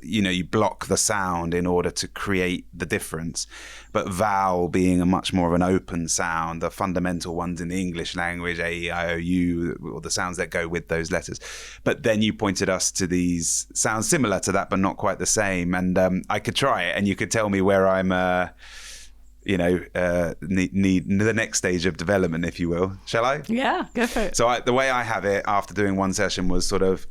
You block the sound in order to create the difference. But vowel being a much more of an open sound, the fundamental ones in the English language, A, E, I, O, U, or the sounds that go with those letters. But then you pointed us to these sounds similar to that, but not quite the same. And I could try it, and you could tell me where I'm, need the next stage of development, if you will. Shall I? Yeah, go for it. So the way I have it after doing one session was sort of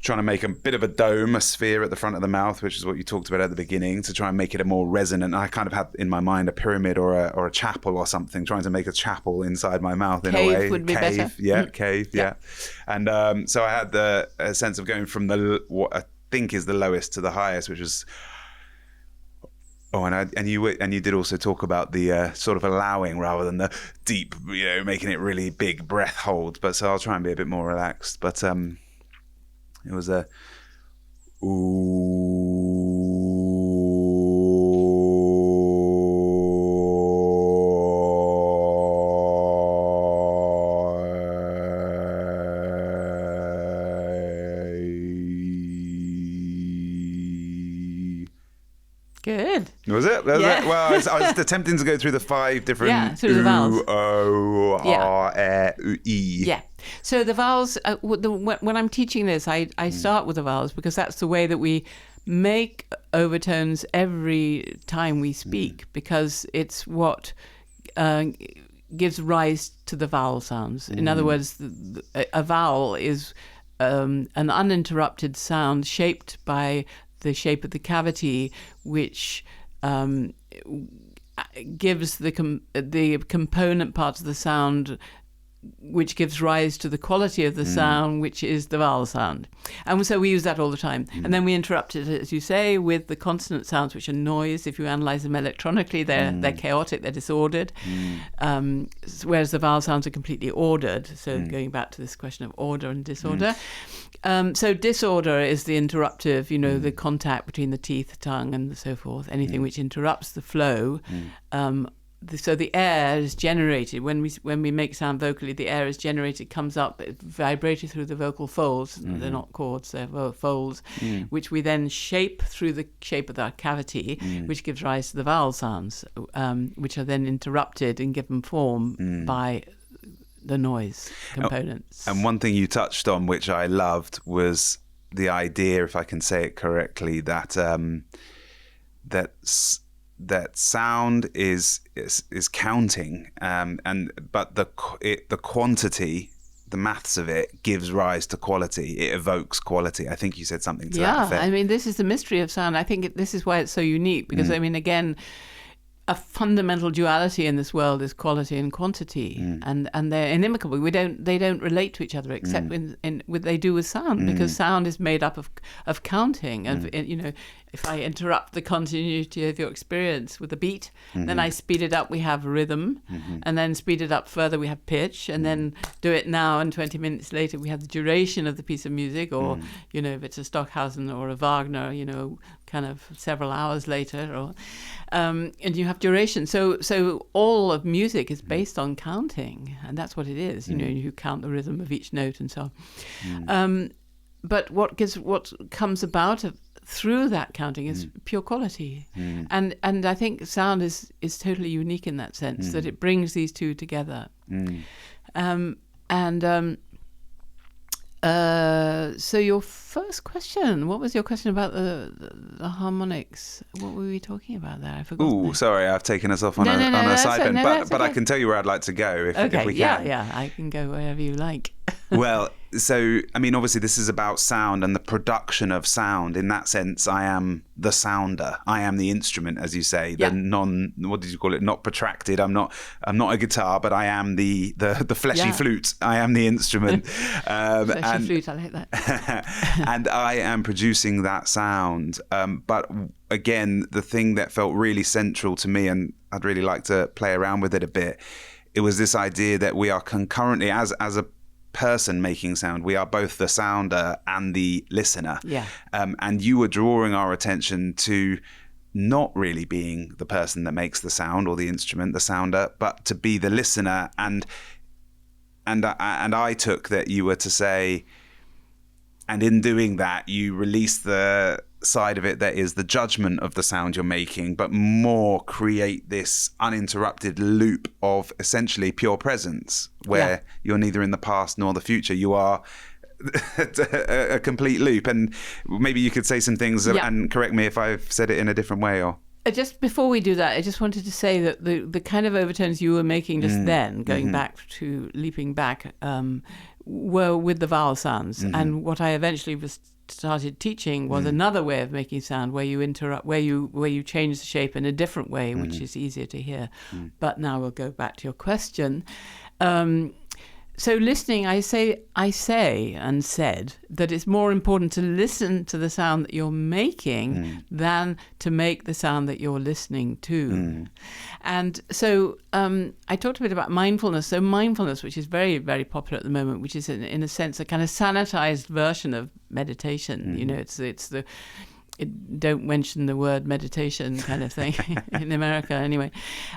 trying to make a bit of a dome, a sphere at the front of the mouth, which is what you talked about at the beginning, to try and make it a more resonant. I kind of had in my mind a pyramid or a chapel or something, trying to make a chapel inside my mouth in a way. Cave would be better. Yeah, cave, yeah. And so I had a sense of going from what I think is the lowest to the highest, which was... Oh, and you did also talk about the sort of allowing rather than the deep, making it really big breath hold. But so I'll try and be a bit more relaxed. But it was a ooh. Good. Was it? Yeah. Well, I was attempting to go through the 5 different through the vowels. ooh, o, r, e. Yeah. So the vowels, when I'm teaching this, I start with the vowels because that's the way that we make overtones every time we speak, because it's what gives rise to the vowel sounds. In other words, a vowel is an uninterrupted sound shaped by the shape of the cavity, which gives the component parts of the sound, which gives rise to the quality of the sound, which is the vowel sound. And so we use that all the time. And then we interrupt it, as you say, with the consonant sounds, which are noise. If you analyze them electronically, they're chaotic, they're disordered. Whereas the vowel sounds are completely ordered. So going back to this question of order and disorder. So disorder is the interruptive, the contact between the teeth, tongue, and so forth, anything which interrupts the flow. So the air is generated when we make sound vocally. The air is generated, comes up, vibrated through the vocal folds. They're not chords; they're folds, which we then shape through the shape of that cavity, which gives rise to the vowel sounds, which are then interrupted and given form by the noise components. And one thing you touched on, which I loved, was the idea, if I can say it correctly, that that sound is counting, but the quantity, the maths of it, gives rise to quality. It evokes quality. I think you said something to that effect. I mean, this is the mystery of sound. I think this is why it's so unique, because I mean, again, a fundamental duality in this world is quality and quantity, and they're inimical. They don't relate to each other except in what they do with sound, because sound is made up of counting, if I interrupt the continuity of your experience with a beat, then I speed it up, we have rhythm, and then speed it up further, we have pitch, and then do it now, and 20 minutes later, we have the duration of the piece of music, or, you know, if it's a Stockhausen or a Wagner, you know, kind of several hours later, or and you have duration. So all of music is based on counting, and that's what it is. You know, you count the rhythm of each note and so on. But what comes about through that counting is pure quality, and I think sound is totally unique in that sense, that it brings these two together. So your first question, what was your question about the harmonics? What were we talking about there? I forgot. Oh, sorry, I've taken us off on a side bend, but I can tell you where I'd like to go if we can. Yeah, I can go wherever you like. Well, so, I mean, obviously this is about sound and the production of sound. In that sense, I am the sounder. I am the instrument, as you say, the what did you call it? Not protracted. I'm not a guitar, but I am the fleshy flute. I am the instrument. Fleshy flute, I like that. And I am producing that sound. But again, the thing that felt really central to me, and I'd really like to play around with it a bit, it was this idea that we are concurrently, as a person making sound, we are both the sounder and the listener. And you were drawing our attention to not really being the person that makes the sound or the instrument, the sounder, but to be the listener. And I took that you were to say, and in doing that, you release the side of it that is the judgment of the sound you're making, but more create this uninterrupted loop of essentially pure presence, where you're neither in the past nor the future. You are a complete loop. And maybe you could say some things and correct me if I've said it in a different way. Or just before we do that, I just wanted to say that the kind of overtones you were making just then, going back to leaping back, were with the vowel sounds. And what I eventually started teaching was another way of making sound, where you interrupt, where you change the shape in a different way, which is easier to hear. But now we'll go back to your question. So listening, I say and said that it's more important to listen to the sound that you're making than to make the sound that you're listening to. And so I talked a bit about mindfulness. So mindfulness, which is very, very popular at the moment, which is in a sense a kind of sanitized version of meditation. You know, it's the don't mention the word meditation kind of thing in America anyway.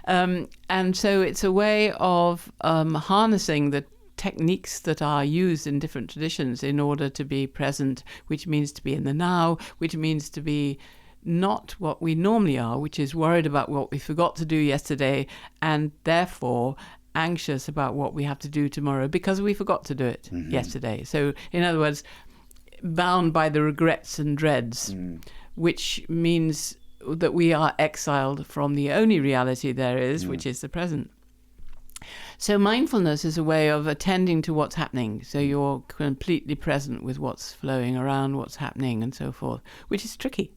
And so it's a way of harnessing the techniques that are used in different traditions in order to be present, which means to be in the now, which means to be not what we normally are, which is worried about what we forgot to do yesterday and therefore anxious about what we have to do tomorrow because we forgot to do it yesterday. So in other words, bound by the regrets and dreads, which means that we are exiled from the only reality there is, which is the present. So mindfulness is a way of attending to what's happening. So you're completely present with what's flowing around, what's happening and so forth, which is tricky.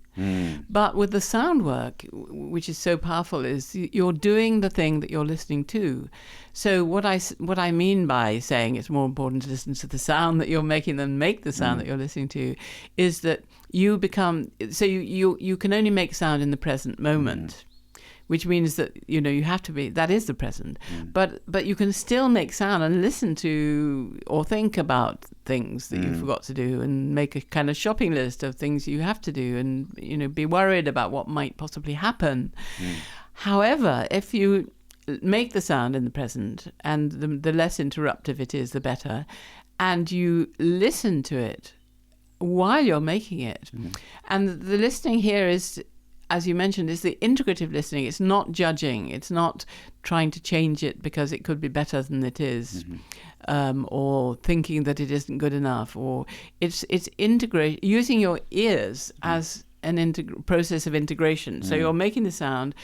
But with the sound work, which is so powerful, is you're doing the thing that you're listening to. So what I mean by saying it's more important to listen to the sound that you're making than make the sound that you're listening to is that you become, so you can only make sound in the present moment. Which means that, you know, you have to be, that is the present. But you can still make sound and listen to or think about things that you forgot to do and make a kind of shopping list of things you have to do and, you know, be worried about what might possibly happen. However, if you make the sound in the present, and the less interruptive it is, the better, and you listen to it while you're making it. And the listening here is, as you mentioned, is the integrative listening. It's not judging. It's not trying to change it because it could be better than it is, or thinking that it isn't good enough. Or it's using your ears as an process of integration. So you're making the sound,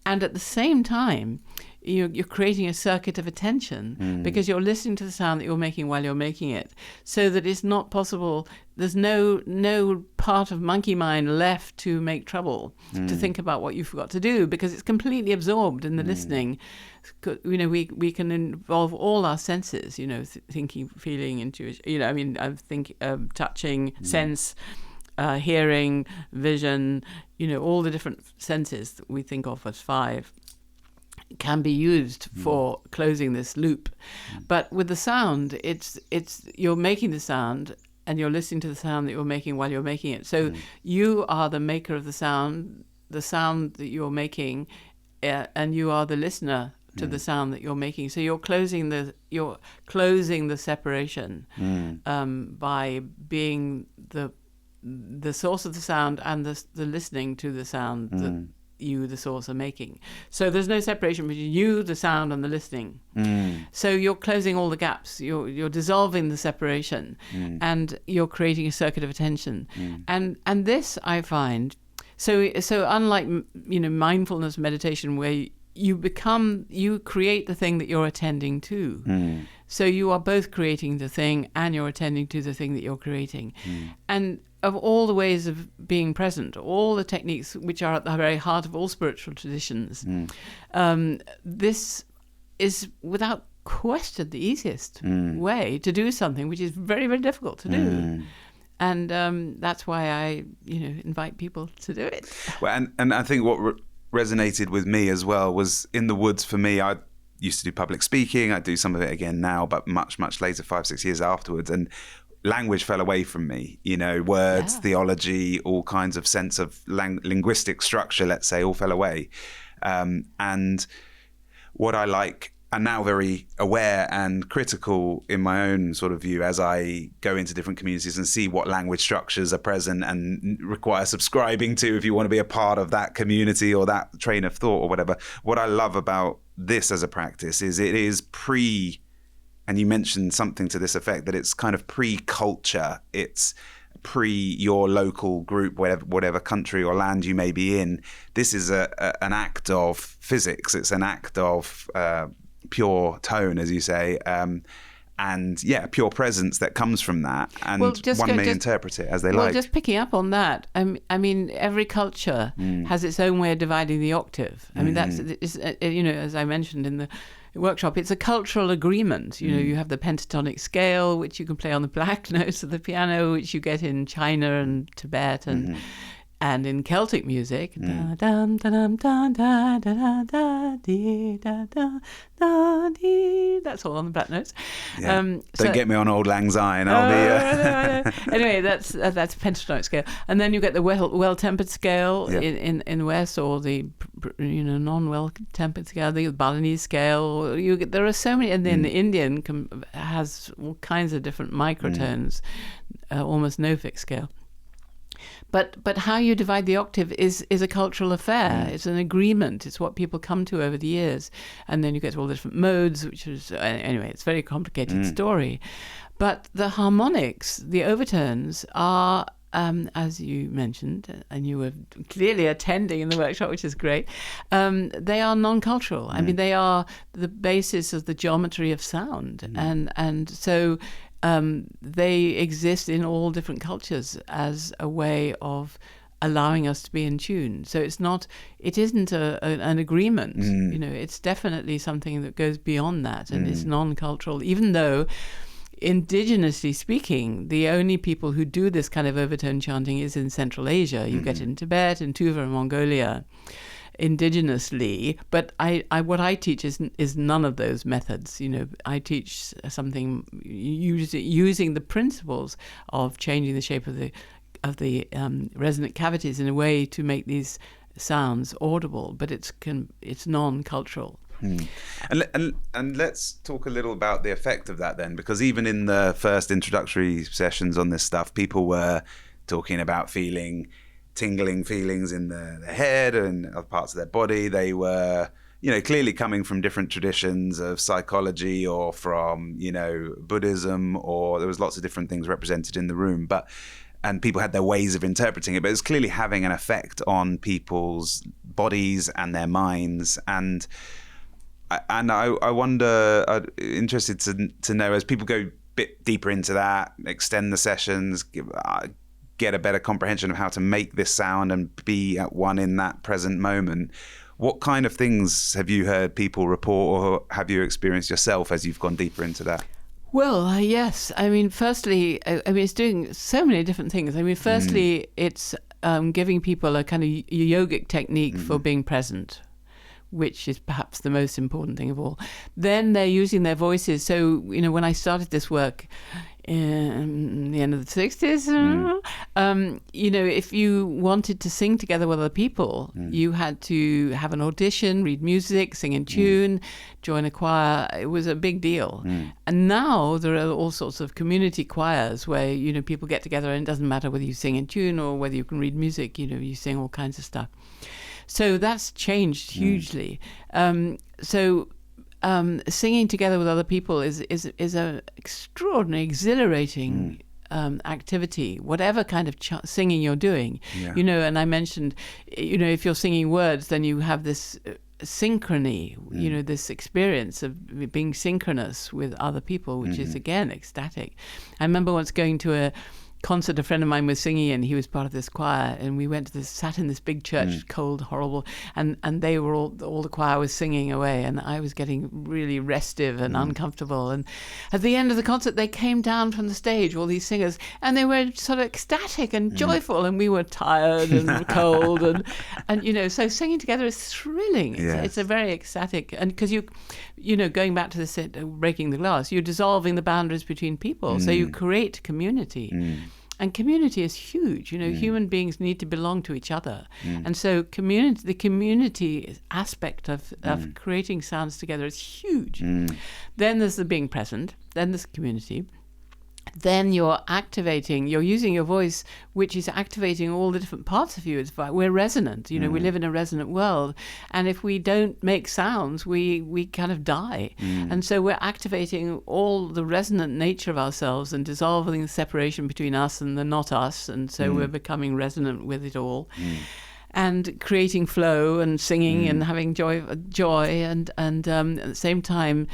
and at the same time, you're creating a circuit of attention because you're listening to the sound that you're making while you're making it, so that it's not possible. There's no part of monkey mind left to make trouble, to think about what you forgot to do, because it's completely absorbed in the listening. You know, we can involve all our senses. You know, thinking, feeling, intuition. You know, I mean, I think touching, sense. hearing, vision, all the different senses that we think of as 5 can be used for closing this loop. But with the sound, it's you're making the sound and you're listening to the sound that you're making while you're making it. So you are the maker of the sound that you're making, and you are the listener to the sound that you're making. So you're closing the separation by being the source of the sound and the listening to the sound that you, the source, are making. So there's no separation between you, the sound, and the listening. So you're closing all the gaps. You're dissolving the separation, and you're creating a circuit of attention. And this, I find, so unlike mindfulness meditation, where you create the thing that you're attending to. So you are both creating the thing and you're attending to the thing that you're creating. And of all the ways of being present, all the techniques which are at the very heart of all spiritual traditions, this is without question the easiest way to do something which is very, very difficult to do. And that's why I invite people to do it. Well, and I think what resonated with me as well was in the woods. For me, I used to do public speaking. I do some of it again now, but much, much later, 5-6 years afterwards. And language fell away from me, words, theology, all kinds of sense of linguistic structure, let's say, all fell away. And what I like, I'm now very aware and critical in my own sort of view as I go into different communities and see what language structures are present and require subscribing to if you want to be a part of that community or that train of thought or whatever. What I love about this as a practice is it is and you mentioned something to this effect, that it's kind of pre-culture. It's pre your local group, whatever country or land you may be in. This is an act of physics. It's an act of pure tone, as you say, and pure presence that comes from that. And one may interpret it as they like. Well, just picking up on that, I mean, every culture has its own way of dividing the octave. I mean, that's as I mentioned in the workshop, it's a cultural agreement. You have the pentatonic scale, which you can play on the black notes of the piano, which you get in China and Tibet and in Celtic music. That's all on the black notes. Don't get me on Old Lang Syne. I'll be. Anyway, that's pentatonic scale, and then you get the well-tempered scale in West, or the non-well-tempered scale, the Balinese scale. There are so many, and then the Indian has all kinds of different microtones, almost no fixed scale. But how you divide the octave is a cultural affair. It's an agreement. It's what people come to over the years. And then you get to all the different modes, which is, anyway, it's a very complicated story. But the harmonics, the overtones are, as you mentioned, and you were clearly attending in the workshop, which is great, they are non-cultural. I mean, they are the basis of the geometry of sound. And so they exist in all different cultures as a way of allowing us to be in tune. So it isn't an agreement. It's definitely something that goes beyond that and is non-cultural, even though, indigenously speaking, the only people who do this kind of overtone chanting is in Central Asia. You get it in Tibet, in Tuva, and Mongolia, indigenously. But what I teach is none of those methods. I teach something using the principles of changing the shape of the resonant cavities in a way to make these sounds audible, but it's non-cultural. And let's talk a little about the effect of that then, because even in the first introductory sessions on this stuff, people were talking about feeling tingling feelings in the head and other parts of their body. They were, clearly coming from different traditions of psychology or from, Buddhism, or there was lots of different things represented in the room. And people had their ways of interpreting it, but it was clearly having an effect on people's bodies and their minds. And I wonder, I'm interested to know, as people go a bit deeper into that, extend the sessions, get a better comprehension of how to make this sound and be at one in that present moment. What kind of things have you heard people report, or have you experienced yourself as you've gone deeper into that? Well, yes. I mean, firstly, it's doing so many different things. I mean, firstly, it's giving people a kind of yogic technique for being present, which is perhaps the most important thing of all. Then they're using their voices. So, when I started this work in the end of the 60s, if you wanted to sing together with other people, you had to have an audition, read music, sing in tune, join a choir. It was a big deal. And now there are all sorts of community choirs where, people get together and it doesn't matter whether you sing in tune or whether you can read music, you sing all kinds of stuff. So that's changed hugely. Singing together with other people is an extraordinary, exhilarating activity, whatever kind of singing you're doing. Yeah. And I mentioned, if you're singing words, then you have this synchrony, this experience of being synchronous with other people, which is, again, ecstatic. I remember once going to a concert a friend of mine was singing, and he was part of this choir, and we sat in this big church, cold, horrible, and they were all the choir was singing away, and I was getting really restive and uncomfortable. And at the end of the concert, they came down from the stage, all these singers, and they were sort of ecstatic and joyful, and we were tired and cold, and so singing together is thrilling. It's a very ecstatic, and because going back to this breaking the glass, you're dissolving the boundaries between people, so you create community. And community is huge. Human beings need to belong to each other. And so the community aspect of creating sounds together is huge. Then there's the being present. Then there's community. Then you're using your voice, which is activating all the different parts of you. We're resonant, we live in a resonant world. And if we don't make sounds, we kind of die. And so we're activating all the resonant nature of ourselves and dissolving the separation between us and the not us. And so we're becoming resonant with it all. And creating flow and singing and having joy and at the same time,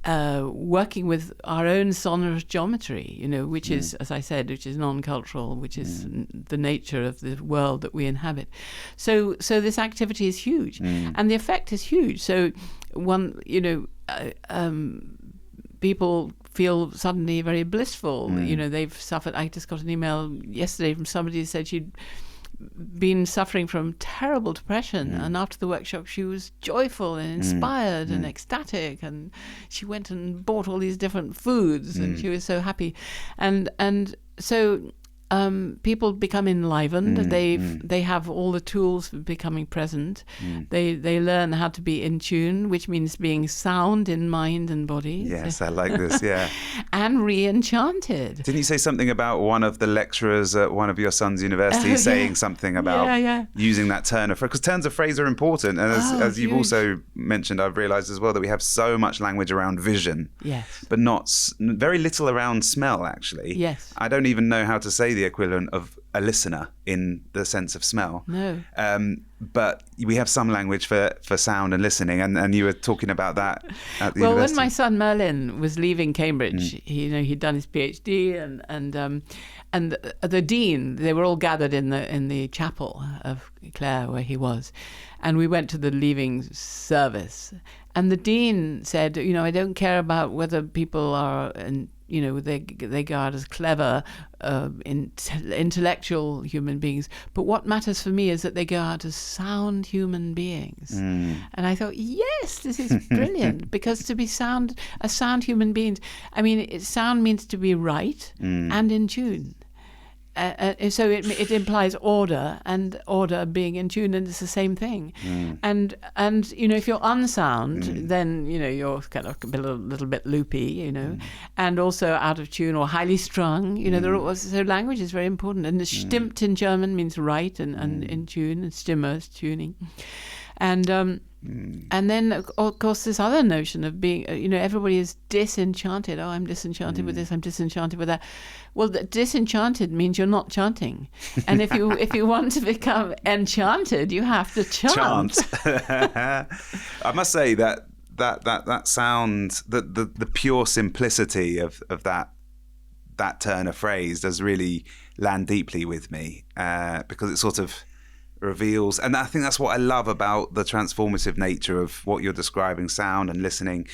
working with our own sonorous geometry, which is, as I said, which is non-cultural, which is the nature of the world that we inhabit. So this activity is huge, and the effect is huge. So people feel suddenly very blissful. They've suffered. I just got an email yesterday from somebody who said she'd been suffering from terrible depression, and after the workshop she was joyful and inspired and ecstatic, and she went and bought all these different foods, and she was so happy, and so people become enlivened. They have all the tools for becoming present. They learn how to be in tune, which means being sound in mind and body. Yes, I like this. Yeah. And re-enchanted. Didn't you say something about one of the lecturers at one of your son's universities saying something about using that turn of phrase? Because turns of phrase are important, and as you've also mentioned, I've realised as well that we have so much language around vision, but not very little around smell. Actually, I don't even know how to say the equivalent of a listener in the sense of smell. No. But we have some language for sound and listening, and you were talking about that at the university. When my son Merlin was leaving Cambridge, he'd done his PhD, and the dean, they were all gathered in the chapel of Clare where he was, and we went to the leaving service, and the dean said, I don't care about whether people are they go out as clever, intellectual human beings. But what matters for me is that they go out as sound human beings. And I thought, yes, this is brilliant, because to be a sound human being, sound means to be right and in tune. So it implies order, and order being in tune, and it's the same thing. And if you're unsound, then you're kind of a little bit loopy, and also out of tune or highly strung. So language is very important. And the stimmt in German means right and in tune, and Stimme is tuning. And then, of course, this other notion of being, everybody is disenchanted. Oh, I'm disenchanted with this, I'm disenchanted with that. Well, disenchanted means you're not chanting. And if you want to become enchanted, you have to chant. I must say that sound, the pure simplicity of that turn of phrase does really land deeply with me, because it sort of reveals, and I think that's what I love about the transformative nature of what you're describing, sound and listening,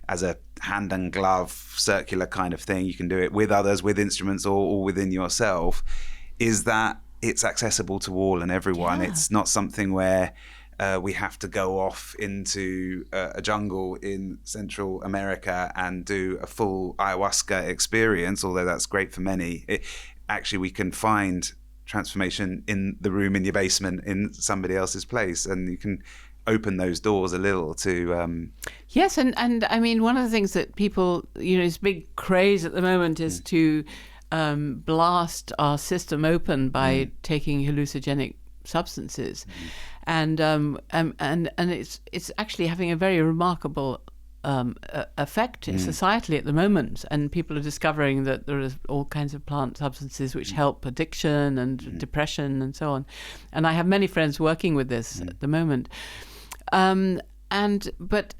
as a hand and glove circular kind of thing. You can do it with others, with instruments, or within yourself. Is that it's accessible to all and everyone. Yeah. It's not something where we have to go off into a jungle in Central America and do a full ayahuasca experience, although that's great for many. Actually, we can find transformation in the room in your basement in somebody else's place, and you can open those doors a little to yes, and I mean, one of the things that people, this big craze at the moment is to blast our system open by taking hallucinogenic substances, and it's actually having a very remarkable effect societally at the moment, and people are discovering that there are all kinds of plant substances which help addiction and depression and so on. And I have many friends working with this at the moment. But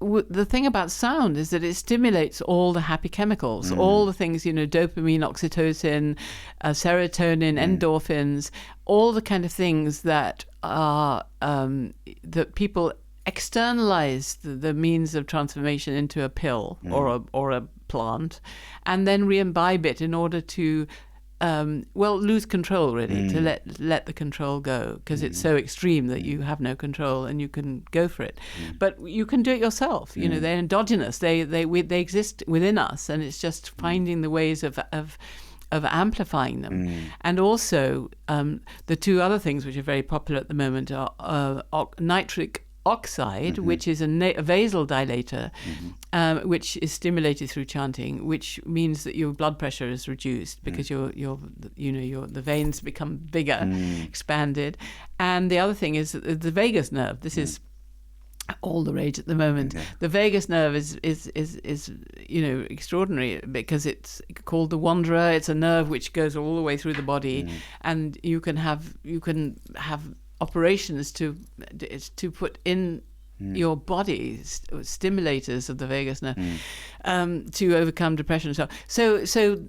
the thing about sound is that it stimulates all the happy chemicals, all the things, dopamine, oxytocin, serotonin, endorphins, all the kind of things that are that people externalize the means of transformation into a pill or a plant, and then re-imbibe it in order to lose control, really, to let the control go, because it's so extreme that you have no control and you can go for it. But you can do it yourself. They're endogenous. They exist within us, and it's just finding the ways of amplifying them. And also, the two other things which are very popular at the moment are nitric oxide, which is a vasodilator, which is stimulated through chanting, which means that your blood pressure is reduced because the veins become bigger, expanded. And the other thing is the vagus nerve. This is all the rage at the moment. The vagus nerve is extraordinary because it's called the wanderer. It's a nerve which goes all the way through the body, and you can have operations to put in your body stimulators of the vagus nerve to overcome depression. So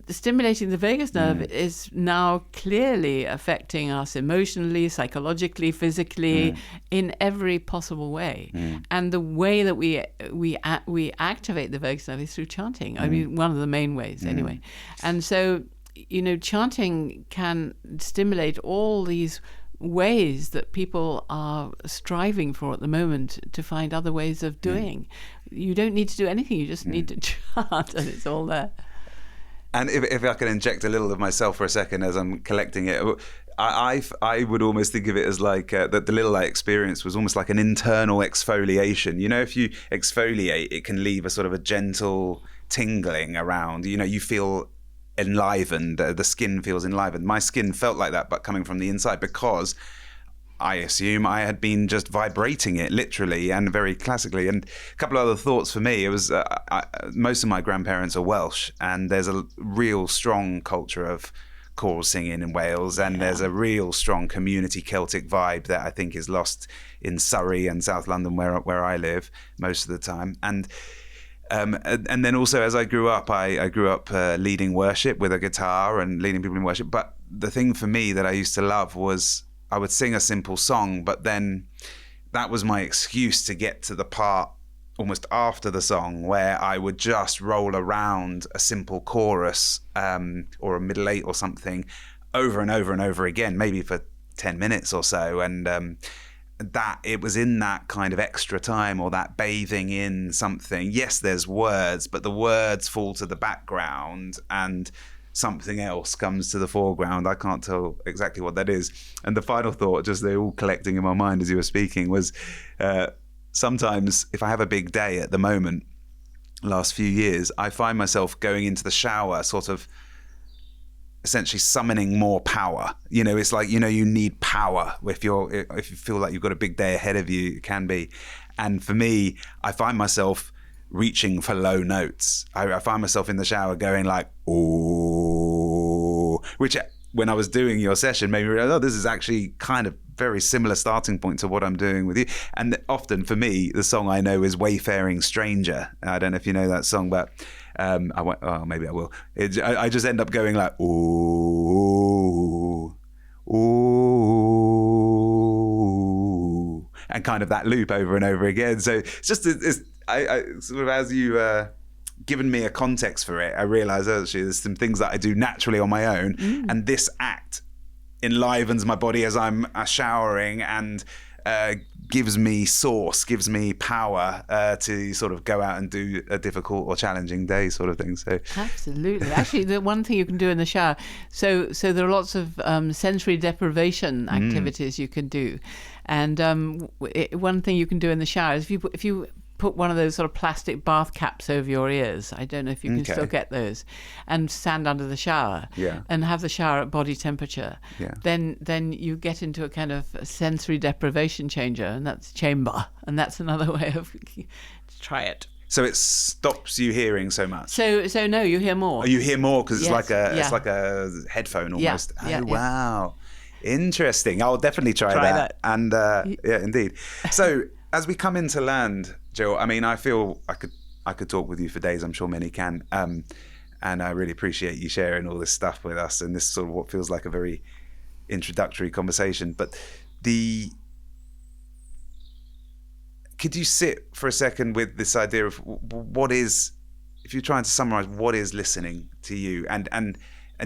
stimulating the vagus nerve is now clearly affecting us emotionally, psychologically, physically, in every possible way. And the way that we activate the vagus nerve is through chanting. I mean, one of the main ways, anyway. And so, chanting can stimulate all these ways that people are striving for at the moment to find other ways of doing. You don't need to do anything, you just need to chant, and it's all there. And if I can inject a little of myself for a second as I'm collecting it, I would almost think of it as like that the little I experienced was almost like an internal exfoliation. If you exfoliate, it can leave a sort of a gentle tingling around. You feel enlivened, the skin feels enlivened. My skin felt like that, but coming from the inside, because I assume I had been just vibrating it literally and very classically. And a couple of other thoughts for me, it was most of my grandparents are Welsh, and there's a real strong culture of choral singing in Wales, and there's a real strong community Celtic vibe that I think is lost in Surrey and South London where I live most of the time. And then also, as I grew up, I grew up leading worship with a guitar and leading people in worship. But the thing for me that I used to love was I would sing a simple song, but then that was my excuse to get to the part almost after the song where I would just roll around a simple chorus or a middle eight or something over and over and over again, maybe for 10 minutes or so. And that it was in that kind of extra time, or that bathing in something. Yes, there's words, but the words fall to the background and something else comes to the foreground. I can't tell exactly what that is. And the final thought, just they're all collecting in my mind as you were speaking, was sometimes if I have a big day at the moment, last few years, I find myself going into the shower sort of essentially summoning more power. It's like, you need power. If you feel like you've got a big day ahead of you, it can be. And for me, I find myself reaching for low notes. I find myself in the shower going like, ooh, which when I was doing your session made me realize, this is actually kind of very similar starting point to what I'm doing with you. And often for me, the song I know is Wayfaring Stranger. I don't know if you know that song, but maybe I will. I just end up going like, ooh, ooh. and kind of that loop over and over again. So it's just I sort of, as you given me a context for it, I realize actually there's some things that I do naturally on my own, and this act enlivens my body as I'm showering and gives me source, gives me power to sort of go out and do a difficult or challenging day sort of thing. So absolutely. Actually, the one thing you can do in the shower, so there are lots of sensory deprivation activities you can do. And one thing you can do in the shower is if you put one of those sort of plastic bath caps over your ears. I don't know if you can still get those, and stand under the shower and have the shower at body temperature. Then you get into a kind of sensory deprivation chamber, and that's another way of try it. So it stops you hearing so much. So no, you hear more. Oh, you hear more because it's like a headphone almost. Wow. Interesting. I'll definitely try that. And yeah, indeed. So as we come into land, Jill, I mean, I feel I could talk with you for days. I'm sure many can. And I really appreciate you sharing all this stuff with us. And this is sort of what feels like a very introductory conversation. But could you sit for a second with this idea of what is, if you're trying to summarize, what is listening to you, and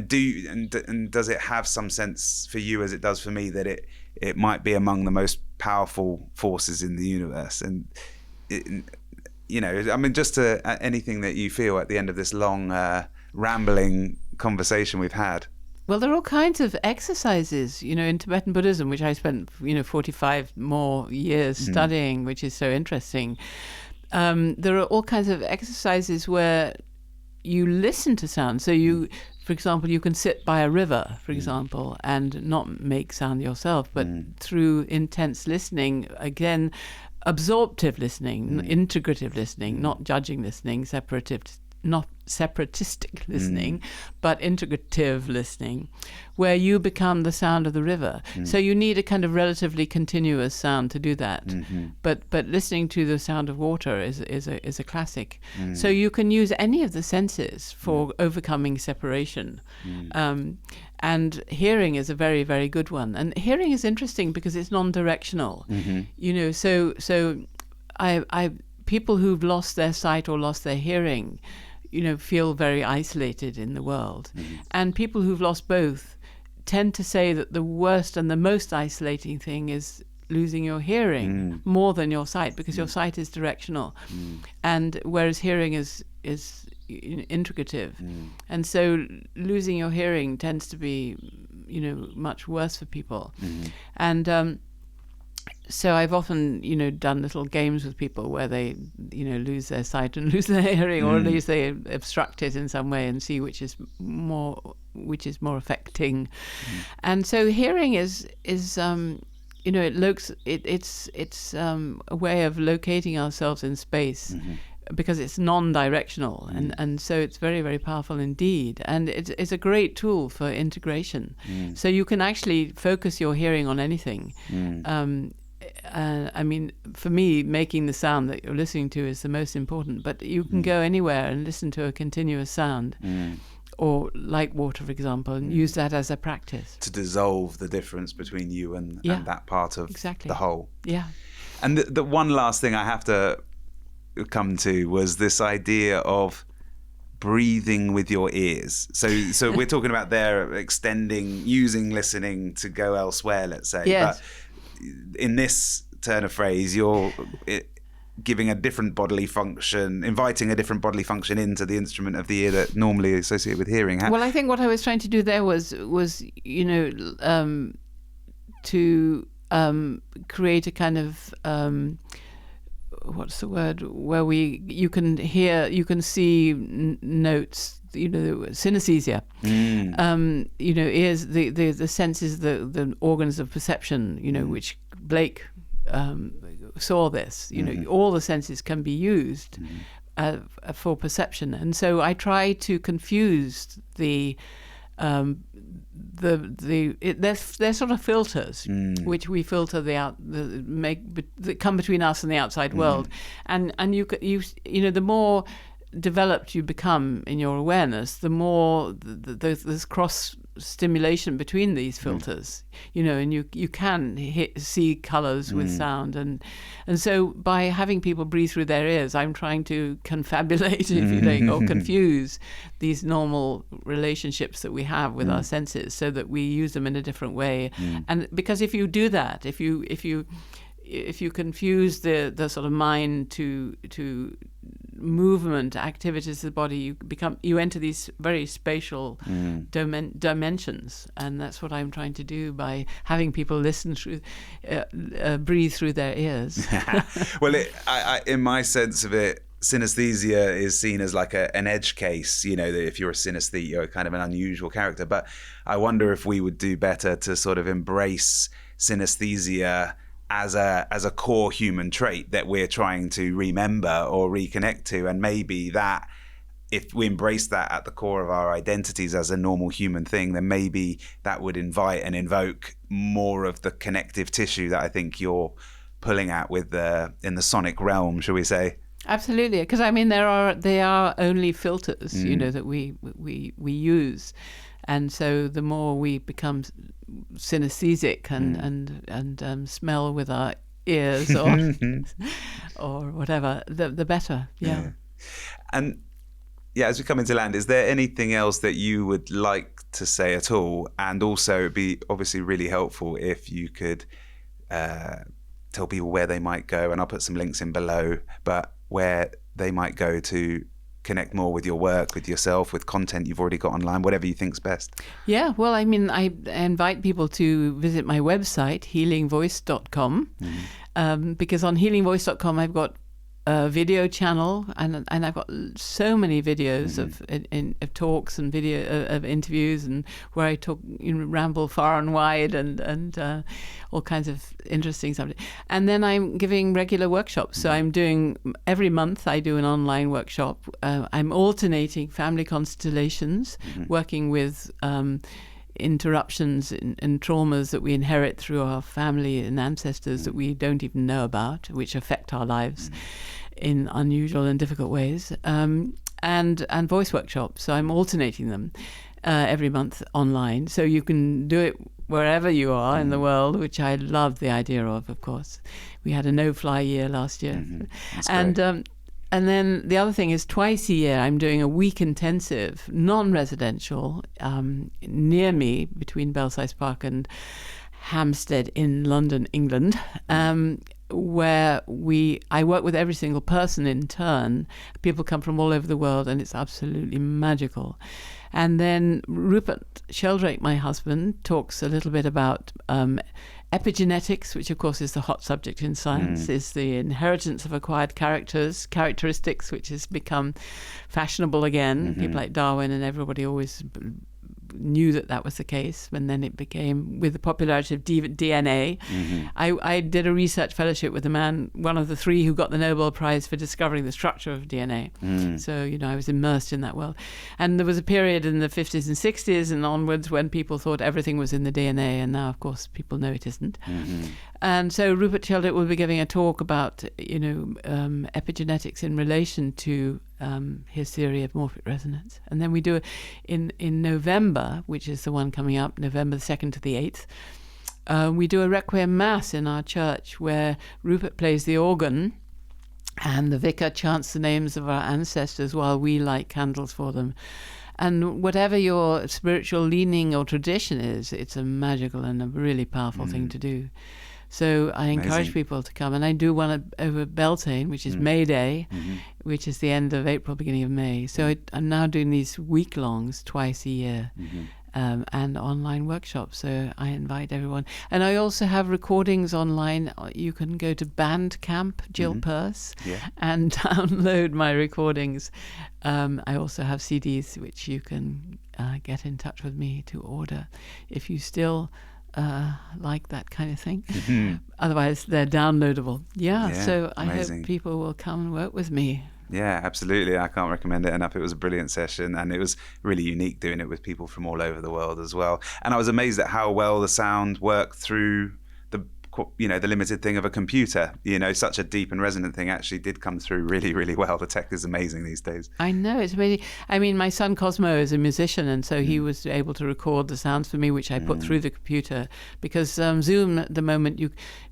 does it have some sense for you as it does for me that it might be among the most powerful forces in the universe? And I mean, just anything that you feel at the end of this long rambling conversation we've had. Well, there are all kinds of exercises, in Tibetan Buddhism, which I spent 45 more years studying, which is so interesting. There are all kinds of exercises where you listen to sound. So you, for example, you can sit by a river, for example, and not make sound yourself, but through intense listening, again, absorptive listening, integrative listening, not judging listening, not separatistic listening, but integrative listening, where you become the sound of the river. So you need a kind of relatively continuous sound to do that. But listening to the sound of water is a classic. So you can use any of the senses for overcoming separation. And hearing is a very, very good one. And hearing is interesting because it's non-directional. So people who've lost their sight or lost their hearing, feel very isolated in the world. And people who've lost both tend to say that the worst and the most isolating thing is losing your hearing more than your sight, because your sight is directional, and whereas hearing is integrative. And so losing your hearing tends to be, much worse for people. And so I've often, done little games with people where they, lose their sight and lose their hearing, or at least they obstruct it in some way and see which is more affecting. And so hearing is it's a way of locating ourselves in space. Because it's non-directional, and so it's very, very powerful indeed. And it's a great tool for integration. So you can actually focus your hearing on anything. I mean, for me, making the sound that you're listening to is the most important, but you can go anywhere and listen to a continuous sound, or like water, for example, and use that as a practice. To dissolve the difference between you and that part of the whole. Yeah. And the one last thing I have to come to was this idea of breathing with your ears. So we're talking about using listening to go elsewhere, let's say. Yes. But in this turn of phrase, you're giving a different bodily function, inviting a different bodily function into the instrument of the ear that normally associated with hearing. Well, I think what I was trying to do there was to create a kind of what's the word, where you can see notes, synesthesia. Ears, the senses, the organs of perception, which Blake saw this. All the senses can be used for perception, and so I try to confuse they're sort of filters which we filter that come between us and the outside world, and you the more developed you become in your awareness, the more there's cross stimulation between these filters, and you can see colors with sound, and so by having people breathe through their ears, I'm trying to confabulate, if you like, or confuse these normal relationships that we have with our senses, so that we use them in a different way. And because if you do that, if you confuse the sort of mind to movement activities of the body, you enter these very spatial dimensions, and that's what I'm trying to do by having people listen through, breathe through their ears. Well, in my sense of it, synesthesia is seen as like an edge case, that if you're a synesthete, you're kind of an unusual character. But I wonder if we would do better to sort of embrace synesthesia as a core human trait that we're trying to remember or reconnect to. And maybe that, if we embrace that at the core of our identities as a normal human thing, then maybe that would invite and invoke more of the connective tissue that I think you're pulling at in the sonic realm, shall we say. Absolutely, because I mean they are only filters, that we use, and so the more we become synesthesic and smell with our ears or whatever, the better. Yeah. And as we come into land, is there anything else that you would like to say at all? And also, it'd be obviously really helpful if you could tell people where they might go, and I'll put some links in below, but where they might go to connect more with your work, with yourself, with content you've already got online, whatever you think's best. Yeah, well, I mean, I invite people to visit my website, healingvoice.com, because on healingvoice.com I've got a video channel, and I've got so many videos of talks and video of interviews, and where I talk, ramble far and wide, and all kinds of interesting subjects. And then I'm giving regular workshops. So I'm doing, every month I do an online workshop. I'm alternating family constellations, working with interruptions and traumas that we inherit through our family and ancestors that we don't even know about, which affect our lives in unusual and difficult ways, and voice workshops. So I'm alternating them every month online, so you can do it wherever you are in the world, which I love the idea of course. We had a no-fly year last year. And then the other thing is, twice a year I'm doing a week intensive, non-residential, near me, between Belsize Park and Hampstead in London, England, where I work with every single person in turn. People come from all over the world, and it's absolutely magical. And then Rupert Sheldrake, my husband, talks a little bit about epigenetics, which of course is the hot subject in science, is the inheritance of acquired characteristics, which has become fashionable again. People like Darwin and everybody always knew that was the case, and then it became, with the popularity of DNA. I did a research fellowship with a man, one of the three who got the Nobel Prize for discovering the structure of DNA. So, I was immersed in that world. And there was a period in the 50s and 60s and onwards when people thought everything was in the DNA, and now, of course, people know it isn't. And so Rupert Sheldrake will be giving a talk about, epigenetics in relation to his theory of morphic resonance. And then we do it in November, which is the one coming up, November the 2nd to the 8th. We do a Requiem Mass in our church where Rupert plays the organ and the vicar chants the names of our ancestors while we light candles for them. And whatever your spiritual leaning or tradition is, it's a magical and a really powerful thing to do. So I encourage people to come. And I do one over Beltane, which is May Day, which is the end of April, beginning of May. So I'm now doing these week-longs twice a year, and online workshops. So I invite everyone. And I also have recordings online. You can go to Bandcamp, Jill Purce, and download my recordings. I also have CDs, which you can get in touch with me to order if you still like that kind of thing. Otherwise, they're downloadable. So I hope people will come and work with me. Yeah, absolutely. I can't recommend it enough. It was a brilliant session, and it was really unique doing it with people from all over the world as well. And I was amazed at how well the sound worked through the the limited thing of a computer. Such a deep and resonant thing actually did come through really, really well. The tech is amazing these days. I know, it's amazing. I mean, my son Cosmo is a musician, and so he was able to record the sounds for me, which I put through the computer, because Zoom at the moment,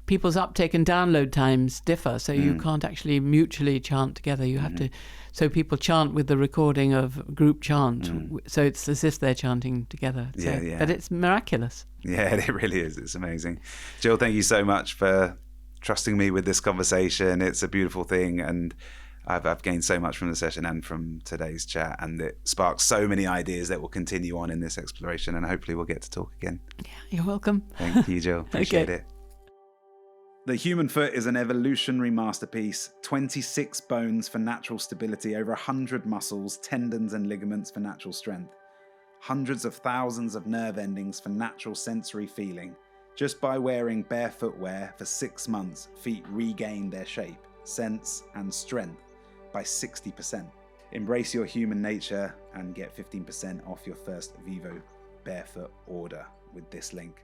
people's uptake and download times differ, so you can't actually mutually chant together. You have to, so people chant with the recording of group chant, so it's as if they're chanting together. So, yeah. But it's miraculous. Yeah, it really is. It's amazing. Jill, thank you so much for trusting me with this conversation. It's a beautiful thing, and I've gained so much from the session and from today's chat, and it sparks so many ideas that will continue on in this exploration, and hopefully we'll get to talk again. Yeah, you're welcome. Thank you, Jill. Appreciate it. The human foot is an evolutionary masterpiece. 26 bones for natural stability, over 100 muscles, tendons and ligaments for natural strength. Hundreds of thousands of nerve endings for natural sensory feeling. Just by wearing bare footwear for 6 months, feet regain their shape, sense and strength by 60%. Embrace your human nature and get 15% off your first Vivo barefoot order with this link.